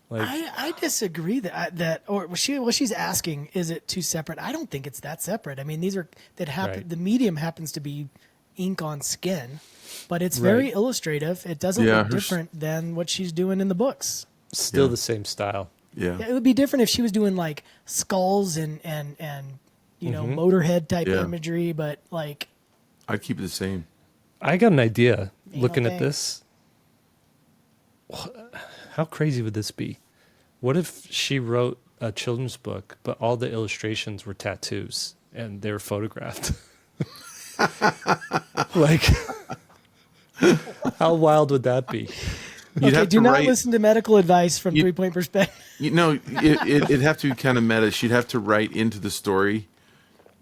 Like, I disagree what she's asking, is it too separate? I don't think it's that separate. I mean, Right. The medium happens to be ink on skin, but it's very illustrative. It doesn't look different than what she's doing in the books. still the same style. Yeah. Yeah, it would be different if she was doing like skulls and Motorhead type imagery, but like I'd keep it the same. I got an idea looking okay. at this. How crazy would this be? What if she wrote a children's book, but all the illustrations were tattoos and they were photographed? Like, how wild would that be? You'd have do to not write, listen to medical advice from 3 Point Perspective. it'd have to be kind of meta. She'd have to write into the story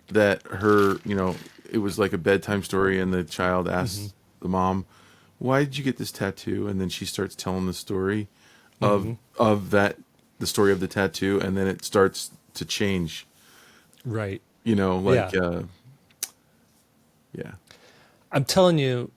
that it was like a bedtime story, and the child asks the mom, "Why did you get this tattoo?" And then she starts telling the story of the story of the tattoo, and then it starts to change. Right. Yeah. I'm telling you,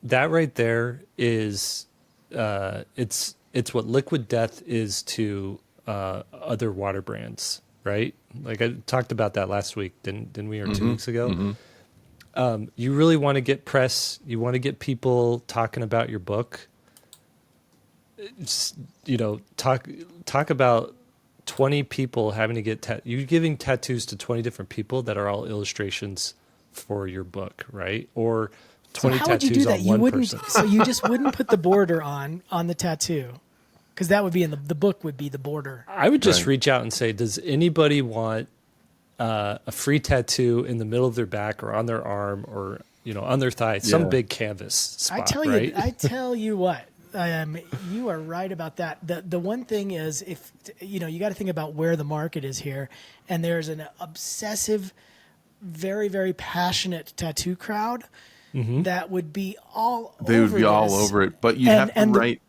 that right there is, it's what Liquid Death is to other water brands, right? Like I talked about that last week, didn't we, or 2 weeks ago? You really want to get press. You want to get people talking about your book. Talk about 20 people having to get you're giving tattoos to 20 different people that are all illustrations for your book, right? Or 20 so how would you tattoos do that? on You one wouldn't. person. So you just wouldn't put the border on the tattoo, because that would be in the book would be the border. I would just Right. reach out and say, does anybody want a free tattoo in the middle of their back or on their arm or on their thigh, some Yeah. big canvas spot, I tell you what, you are right about that. The one thing is, if you got to think about where the market is here, and there's an obsessive, very, very passionate tattoo crowd that would be all They over would be all this. over it, but you'd And- have to and the- write.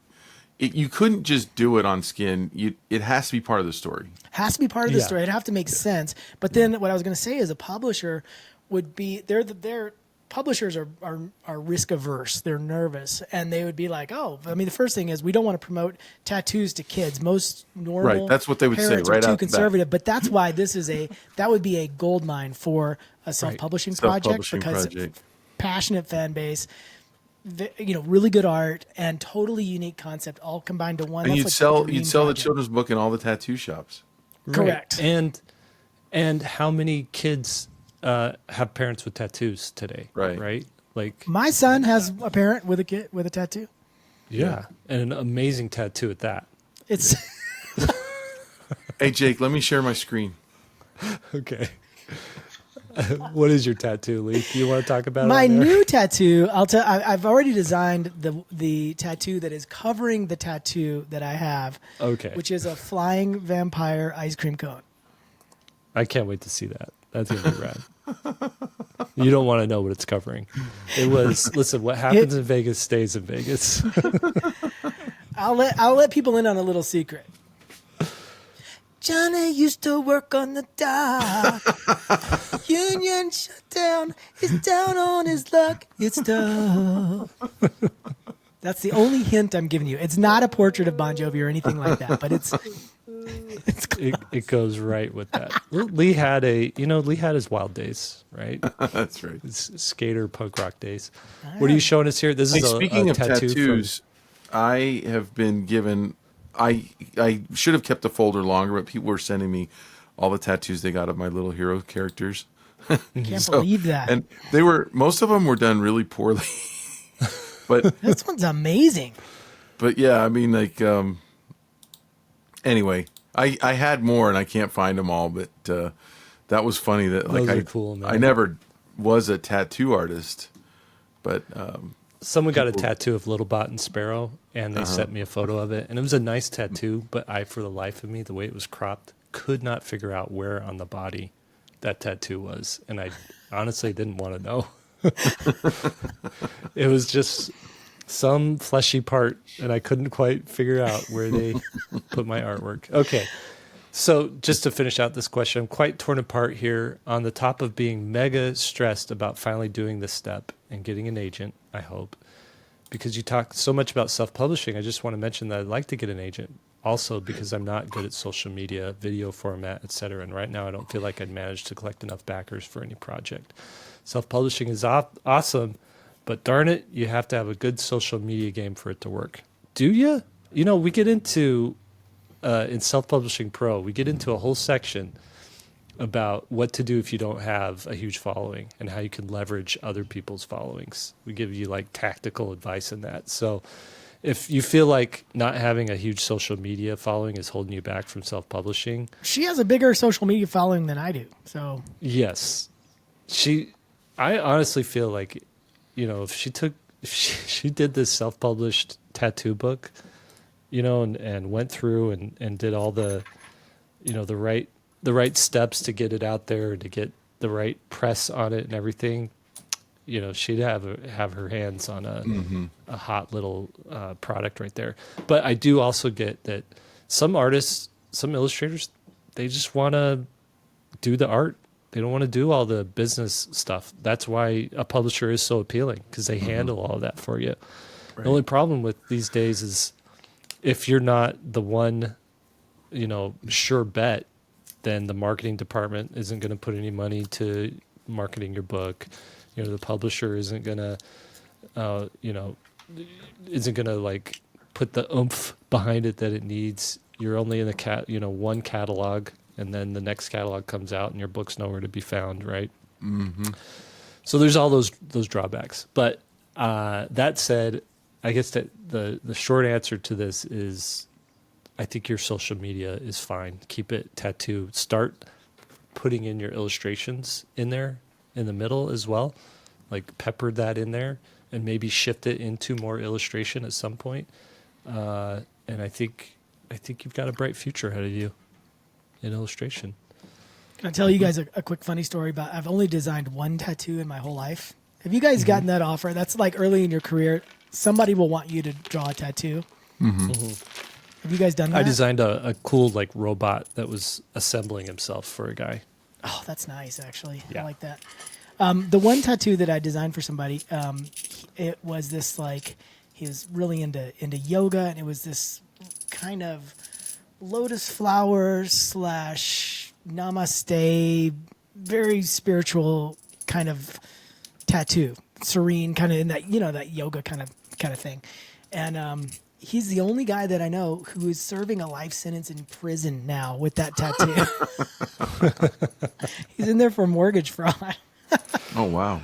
You couldn't just do it on skin. It has to be part of the story. Has to be part of the Yeah. story. It'd have to make sense. But then what I was going to say is a publisher would be they're publishers are risk averse. They're nervous, and they would be like, "Oh, I mean, the first thing is we don't want to promote tattoos to kids. Most normal Right, that's what they would say parents right are too out the bat. conservative." But that's why that would be a gold mine for a self-publishing project Self-publishing because project. passionate fan base, really good art and totally unique concept all combined to one. And That's you'd like sell the dream the project. children's book in all the tattoo shops. Correct. Right. And how many kids have parents with tattoos today? Right. Right. Like, My son has a parent with a kid with a tattoo. yeah, and an amazing tattoo at that. It's Hey, Jake, let me share my screen. Okay. What is your tattoo, Lee? Do you want to talk about my it on there? new tattoo. I've already designed the tattoo that is covering the tattoo that I have. Okay. Which is a flying vampire ice cream cone. I can't wait to see that. That's going to be rad. You don't want to know what it's covering. Listen, what happens in Vegas stays in Vegas. I'll let people in on a little secret. Johnny used to work on the dock. Union shut down. He's down on his luck. It's tough. That's the only hint I'm giving you. It's not a portrait of Bon Jovi or anything like that, but it's It goes right with that. Lee had his wild days, right? That's right. His skater punk rock days. What are you showing us here? This Hey, is speaking a of tattoo tattoos, I have been given. I should have kept the folder longer, but people were sending me all the tattoos they got of my little hero characters. can't believe that. And most of them were done really poorly. but This one's amazing. but yeah, I mean, like, anyway, I had more and I can't find them all, but that was funny that like Those are cool, man. I never was a tattoo artist, but Someone got a tattoo of Little Bot and Sparrow, and they sent me a photo of it. And it was a nice tattoo, but I, for the life of me, the way it was cropped, could not figure out where on the body that tattoo was. And I honestly didn't want to know. It was just some fleshy part, and I couldn't quite figure out where they put my artwork. Okay. So just to finish out this question, I'm quite torn apart here on the top of being mega stressed about finally doing this step and getting an agent, I hope. Because you talk so much about self-publishing, I just want to mention that I'd like to get an agent. Also because I'm not good at social media, video format, etc. And right now I don't feel like I'd manage to collect enough backers for any project. Self-publishing is awesome, but darn it, you have to have a good social media game for it to work. Do you? You know, we get into... in Self-Publishing Pro, we get into a whole section about what to do if you don't have a huge following and how you can leverage other people's followings. We give you like tactical advice in that. So if you feel like not having a huge social media following is holding you back from self-publishing, She has a bigger social media following than I do. So yes. I honestly feel like, if she did this self-published tattoo book, and went through and did all the, the right steps to get it out there, to get the right press on it and everything, she'd have her hands on a hot little product right there. But I do also get that some artists, some illustrators, they just want to do the art. They don't want to do all the business stuff. That's why a publisher is so appealing, because they handle all of that for you. Right. The only problem with these days is, if you're not the one, sure bet, then the marketing department isn't going to put any money to marketing your book. The publisher isn't going to, like put the oomph behind it that it needs. You're only in the one catalog, and then the next catalog comes out and your book's nowhere to be found, right? Mm-hmm. So there's all those drawbacks. But that said, I guess that the short answer to this is, I think your social media is fine. Keep it tattoo. Start putting in your illustrations in there in the middle as well. Like pepper that in there and maybe shift it into more illustration at some point. And I think you've got a bright future ahead of you in illustration. Can I tell you guys a quick funny story about, I've only designed one tattoo in my whole life. Have you guys gotten that offer? That's like early in your career. Somebody will want you to draw a tattoo. Mm-hmm. Have you guys done that? I designed a cool like robot that was assembling himself for a guy. Oh, that's nice, actually. Yeah. I like that. The one tattoo that I designed for somebody, it was this like he was really into yoga, and it was this kind of lotus flower slash namaste, very spiritual kind of tattoo, serene, kind of in that that yoga kind of thing, and he's the only guy that I know who is serving a life sentence in prison now with that tattoo. He's in there for mortgage fraud. Oh, wow.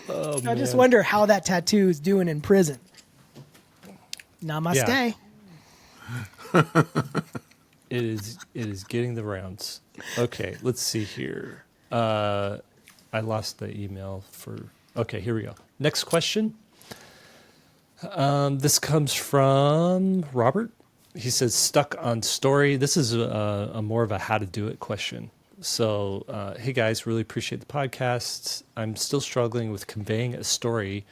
Oh, I just man. wonder how that tattoo is doing in prison. Namaste. Yeah. It is getting the rounds. Okay, let's see here. I lost the email for. Okay, here we go. Next question. This comes from Robert. He says, stuck on story. This is a more of a how to do it question. So, hey guys, really appreciate the podcast. I'm still struggling with conveying a story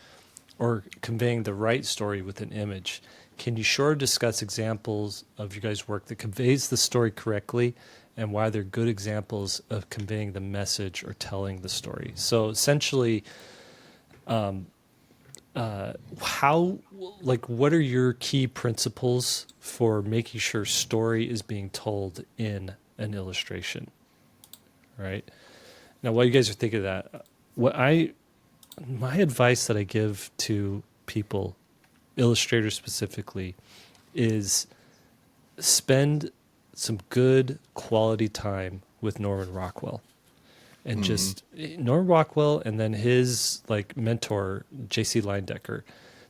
or conveying the right story with an image. Can you discuss examples of your guys' work that conveys the story correctly and why they're good examples of conveying the message or telling the story? So essentially, what are your key principles for making sure story is being told in an illustration? Right? Now, while you guys are thinking of that, my advice that I give to people, illustrators specifically, is spend some good quality time with Norman Rockwell. And just Norman Rockwell and then his mentor, JC Leindecker,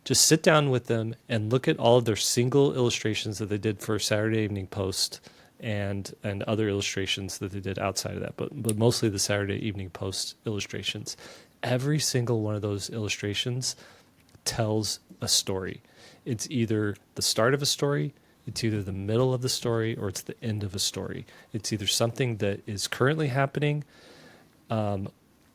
just sit down with them and look at all of their single illustrations that they did for Saturday Evening Post and other illustrations that they did outside of that, but mostly the Saturday Evening Post illustrations. Every single one of those illustrations tells a story. It's either the start of a story, it's either the middle of the story, or it's the end of a story. It's either something that is currently happening,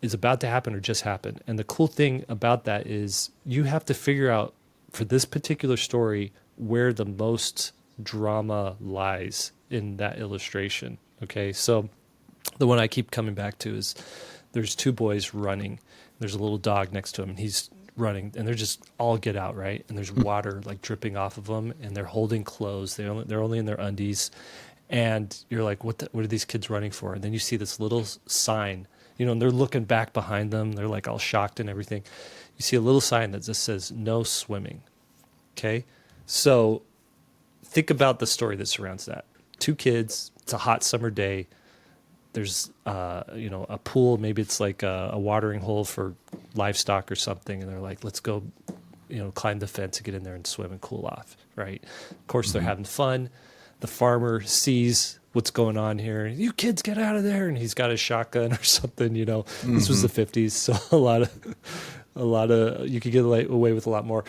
is about to happen, or just happened. And the cool thing about that is you have to figure out for this particular story where the most drama lies in that illustration. Okay, so the one I keep coming back to is there's two boys running. There's a little dog next to him, and he's running, and they're just all get out, right? And there's water dripping off of them, and they're holding clothes. They're only in their undies, and you're like, what are these kids running for? And then you see this little sign, and they're looking back behind them. They're all shocked and everything. You see a little sign that just says "No swimming." Okay, so think about the story that surrounds that. Two kids. It's a hot summer day. There's a pool. Maybe it's a watering hole for livestock or something, and they're like, let's go climb the fence and get in there and swim and cool off, right? Of course, they're having fun. The farmer sees what's going on here. You kids, get out of there! And he's got a shotgun or something. This was the 50s, so a lot of you could get away with a lot more.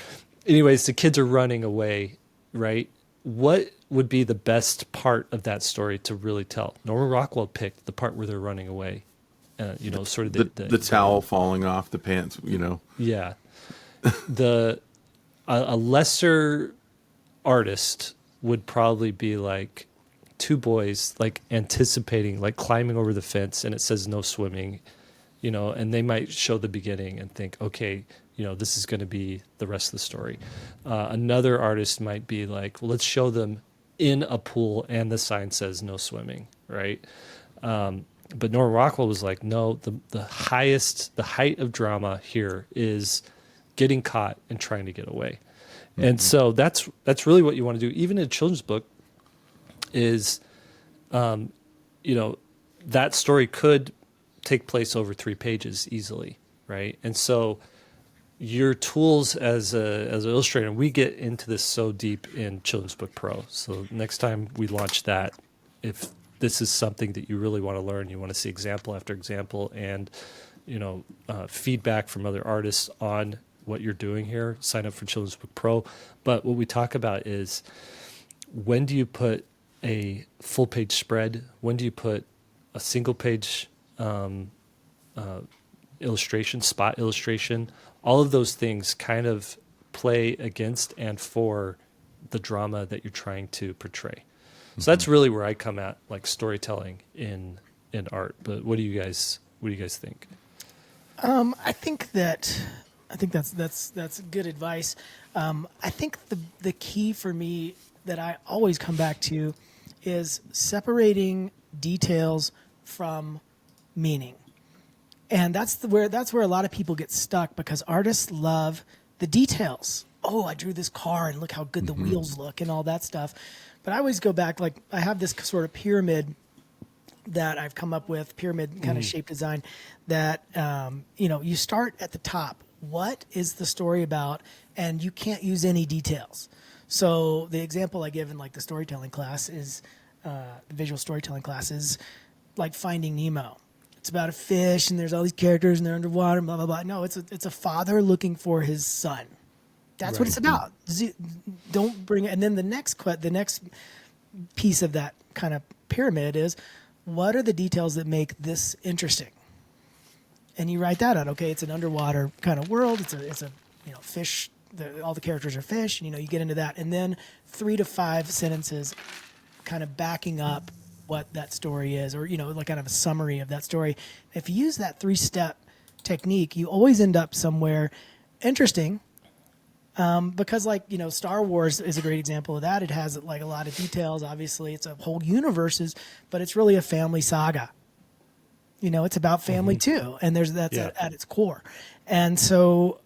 Anyways, the kids are running away, right? What would be the best part of that story to really tell? Norman Rockwell picked the part where they're running away. Sort of the towel falling off the pants. Yeah. A lesser artist would probably be two boys anticipating climbing over the fence, and it says no swimming, and they might show the beginning and think, okay, this is going to be the rest of the story. Another artist might be well, let's show them in a pool and the sign says no swimming, right? But Norman Rockwell was no, the height of drama here is getting caught and trying to get away. Mm-hmm. And so that's really what you want to do. Even in a children's book is, that story could take place over 3 pages easily, right? And so your tools as an illustrator, we get into this so deep in Children's Book Pro. So next time we launch that, if this is something that you really want to learn, you want to see example after example and, feedback from other artists on what you're doing here, sign up for Children's Book Pro. But what we talk about is, when do you put a full page spread? When do you put a single page illustration, spot illustration? All of those things kind of play against and for the drama that you're trying to portray. So that's really where I come at, storytelling in art. But what do you guys think? I think that's good advice. I think the key for me that I always come back to is separating details from meaning. And that's where a lot of people get stuck, because artists love the details. Oh, I drew this car and look how good the wheels look and all that stuff. But I always go back, like I have this sort of pyramid that I've come up with, pyramid kind of shape design, that you start at the top. What is the story about? And you can't use any details. So the example I give in like the storytelling class is the visual storytelling class is like Finding Nemo. It's about a fish and there's all these characters and they're underwater, blah blah blah. No, it's a father looking for his son. That's what it's about. Don't bring it. And then the next piece of that kind of pyramid is, what are the details that make this interesting? And you write that out. Okay, it's an underwater kind of world. It's a fish. All the characters are fish. And, you get into that, and then 3 to 5 sentences, kind of backing up what that story is, or like kind of a summary of that story. If you use that 3-step technique, you always end up somewhere interesting. Because Star Wars is a great example of that. It has like a lot of details. Obviously, it's a whole universes, but it's really a family saga. It's about family too, and that's at its core. And so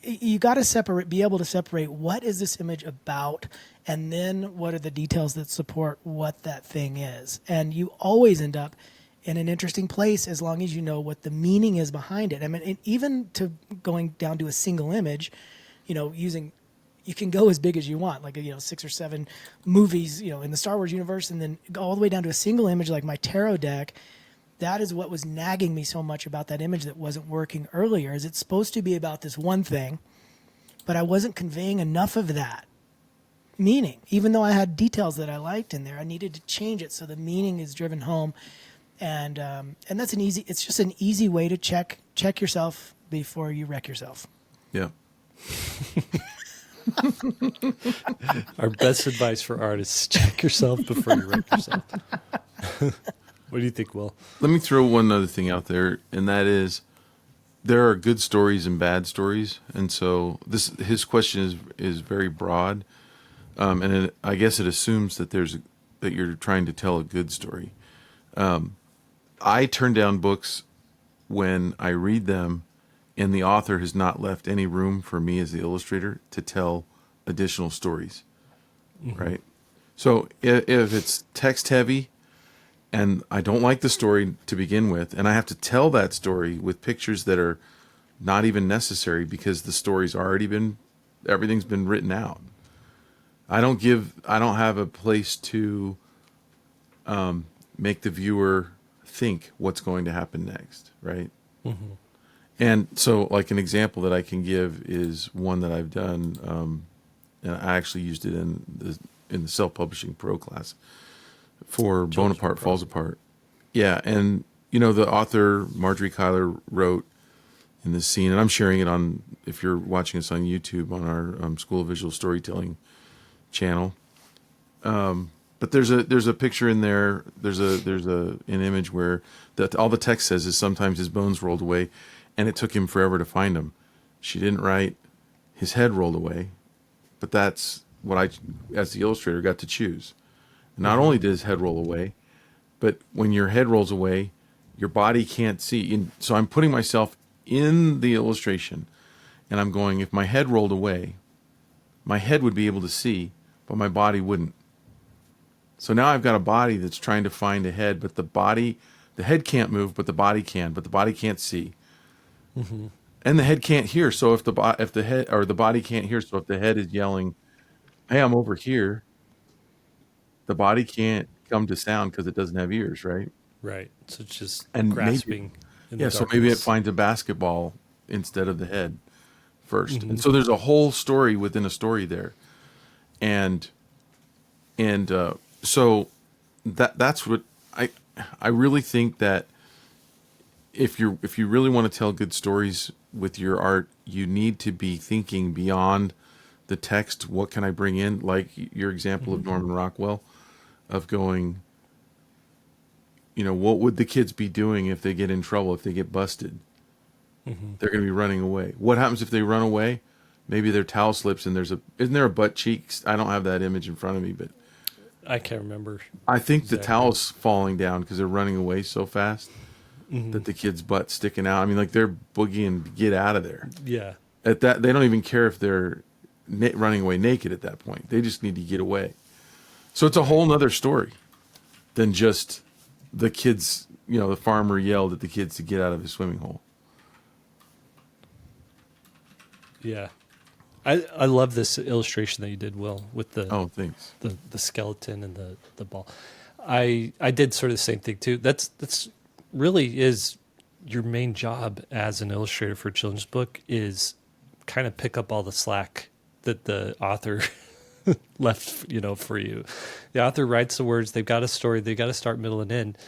you got to be able to separate what is this image about, and then what are the details that support what that thing is. And you always end up in an interesting place as long as you know what the meaning is behind it. I mean, even to going down to a single image. You can go as big as you want, like 6 or 7 movies, in the Star Wars universe, and then go all the way down to a single image like my tarot deck. That is what was nagging me so much about that image that wasn't working earlier. Is it's supposed to be about this one thing, but I wasn't conveying enough of that meaning. Even though I had details that I liked in there, I needed to change it so the meaning is driven home. And that's it's just an easy way to check yourself before you wreck yourself. Yeah. Our best advice for artists: check yourself before you wreck yourself. What do you think, Will? Let me throw one other thing out there, and that is, there are good stories and bad stories, and so his question is very broad, and I guess it assumes that that you're trying to tell a good story. I turn down books when I read them and the author has not left any room for me as the illustrator to tell additional stories, right? So if it's text heavy and I don't like the story to begin with, and I have to tell that story with pictures that are not even necessary because the story's everything's been written out. I don't have a place to make the viewer think what's going to happen next, right? Mm-hmm. And so, like, an example that I can give is one that I've done, and I actually used it in the Self-Publishing Pro class for Bonaparte Falls Apart. Yeah, and, the author, Marjorie Kyler, wrote in this scene, and I'm sharing it on, if you're watching us on YouTube, on our School of Visual Storytelling channel. But there's a picture in there, there's an image where all the text says is sometimes his bones rolled away, and it took him forever to find him. She didn't write his head rolled away, but that's what I, as the illustrator, got to choose. Not only did his head roll away, but when your head rolls away, your body can't see. And so I'm putting myself in the illustration, and I'm going, if my head rolled away, my head would be able to see, but my body wouldn't. So now I've got a body that's trying to find a head, but the head can't move, but the body can, but the body can't see. Mm-hmm. And the head can't hear. So if the head or the body can't hear, so if the head is yelling, "Hey, I'm over here," the body can't come to sound because it doesn't have ears, right? Right. So it's just and grasping. So maybe it finds a basketball instead of the head first. Mm-hmm. And so there's a whole story within a story there. And so that's what I really think that if you really want to tell good stories with your art, you need to be thinking beyond the text. What can I bring in? Like your example of Norman Rockwell, of going, what would the kids be doing if they get in trouble, if they get busted? They're going to be running away. What happens if they run away? Maybe their towel slips and isn't there a butt cheeks? I don't have that image in front of me, but I can't remember. I think Exactly. the towel's falling down because they're running away so fast that the kid's butt's sticking out. I mean, like they're boogieing to get out of there. Yeah. At that, they don't even care if they're running away naked at that point. They just need to get away. So it's a whole nother story than just the kids, the farmer yelled at the kids to get out of his swimming hole. Yeah. I love this illustration that you did, Will, with the Thanks. the skeleton and the ball. I did sort of the same thing too. That's really is your main job as an illustrator for a children's book is kind of pick up all the slack that the author left, for you. The author writes the words, they've got a story, they've got to start, middle, and end.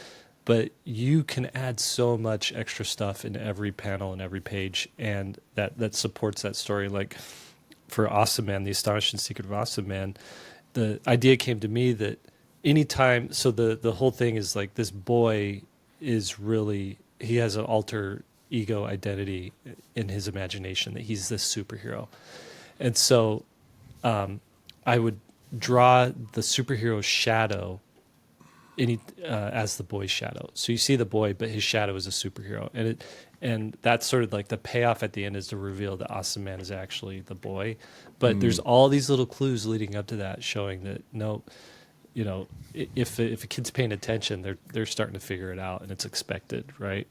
But you can add so much extra stuff in every panel and every page, and that supports that story. Like for Awesome Man, The Astonishing Secret of Awesome Man, the idea came to me that anytime, so the whole thing is like this boy is really, he has an alter ego identity in his imagination that he's this superhero. And so I would draw the superhero's shadow as the boy's shadow. So you see the boy, but his shadow is a superhero. And that's sort of like the payoff at the end is to reveal that Awesome Man is actually the boy. But there's all these little clues leading up to that showing that if a kid's paying attention, they're starting to figure it out, and it's expected, right?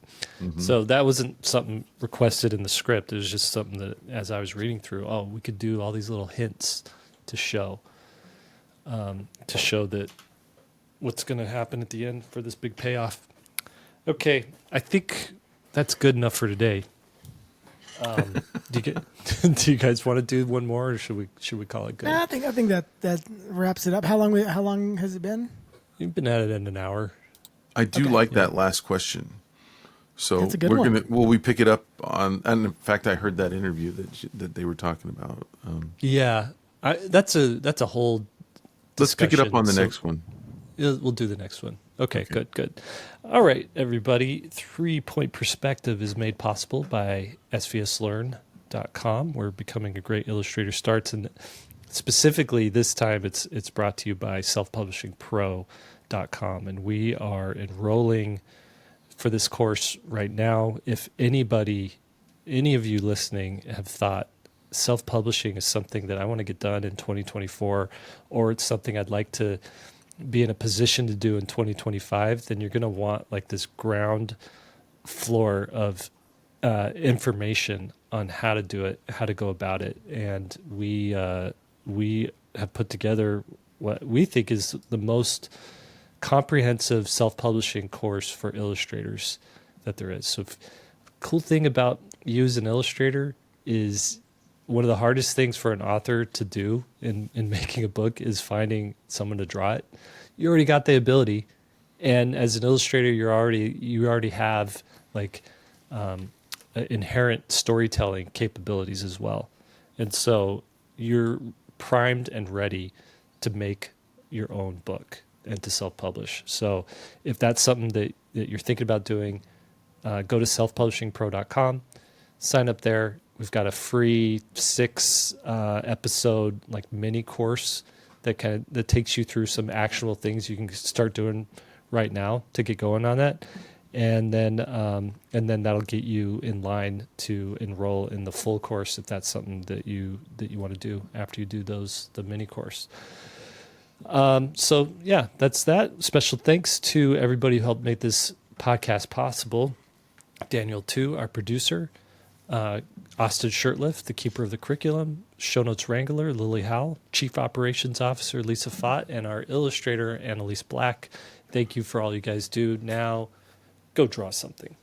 So that wasn't something requested in the script. It was just something that, as I was reading through, we could do all these little hints to show that what's going to happen at the end for this big payoff. Okay, I think that's good enough for today. Do you guys want to do one more, or should we call it good? I think that wraps it up. How long has it been? You've been at it in an hour. I do like that last question. So That's a good one. Will we pick it up on? And in fact, I heard that interview that they were talking about. Yeah, that's a whole. Let's pick it up on the so next one. We'll do the next one. Okay, good. All right, everybody. 3-Point Perspective is made possible by SVSLearn.com, where Becoming a Great Illustrator starts. And specifically this time, it's brought to you by selfpublishingpro.com. And we are enrolling for this course right now. If any of you listening have thought self-publishing is something that I want to get done in 2024, or it's something I'd like to be in a position to do in 2025, then you're going to want like this ground floor of information on how to do it, how to go about it. And we have put together what we think is the most comprehensive self-publishing course for illustrators that there is. So cool thing about you as an illustrator is one of the hardest things for an author to do in making a book is finding someone to draw it. You already got the ability, and as an illustrator, you already have like inherent storytelling capabilities as well, and so you're primed and ready to make your own book and to self-publish. So if that's something that you're thinking about doing, go to selfpublishingpro.com, sign up there. We've got a free 6 episode like mini course that takes you through some actionable things you can start doing right now to get going on that, and then that'll get you in line to enroll in the full course if that's something that you want to do after you do the mini course. So yeah, that's that. Special thanks to everybody who helped make this podcast possible. Daniel Tu, our producer. Austin Shirtliff, the keeper of the curriculum, Shownotes Wrangler, Lily Howell, Chief Operations Officer, Lisa Fott, and our illustrator, Annalise Black. Thank you for all you guys do. Now, go draw something.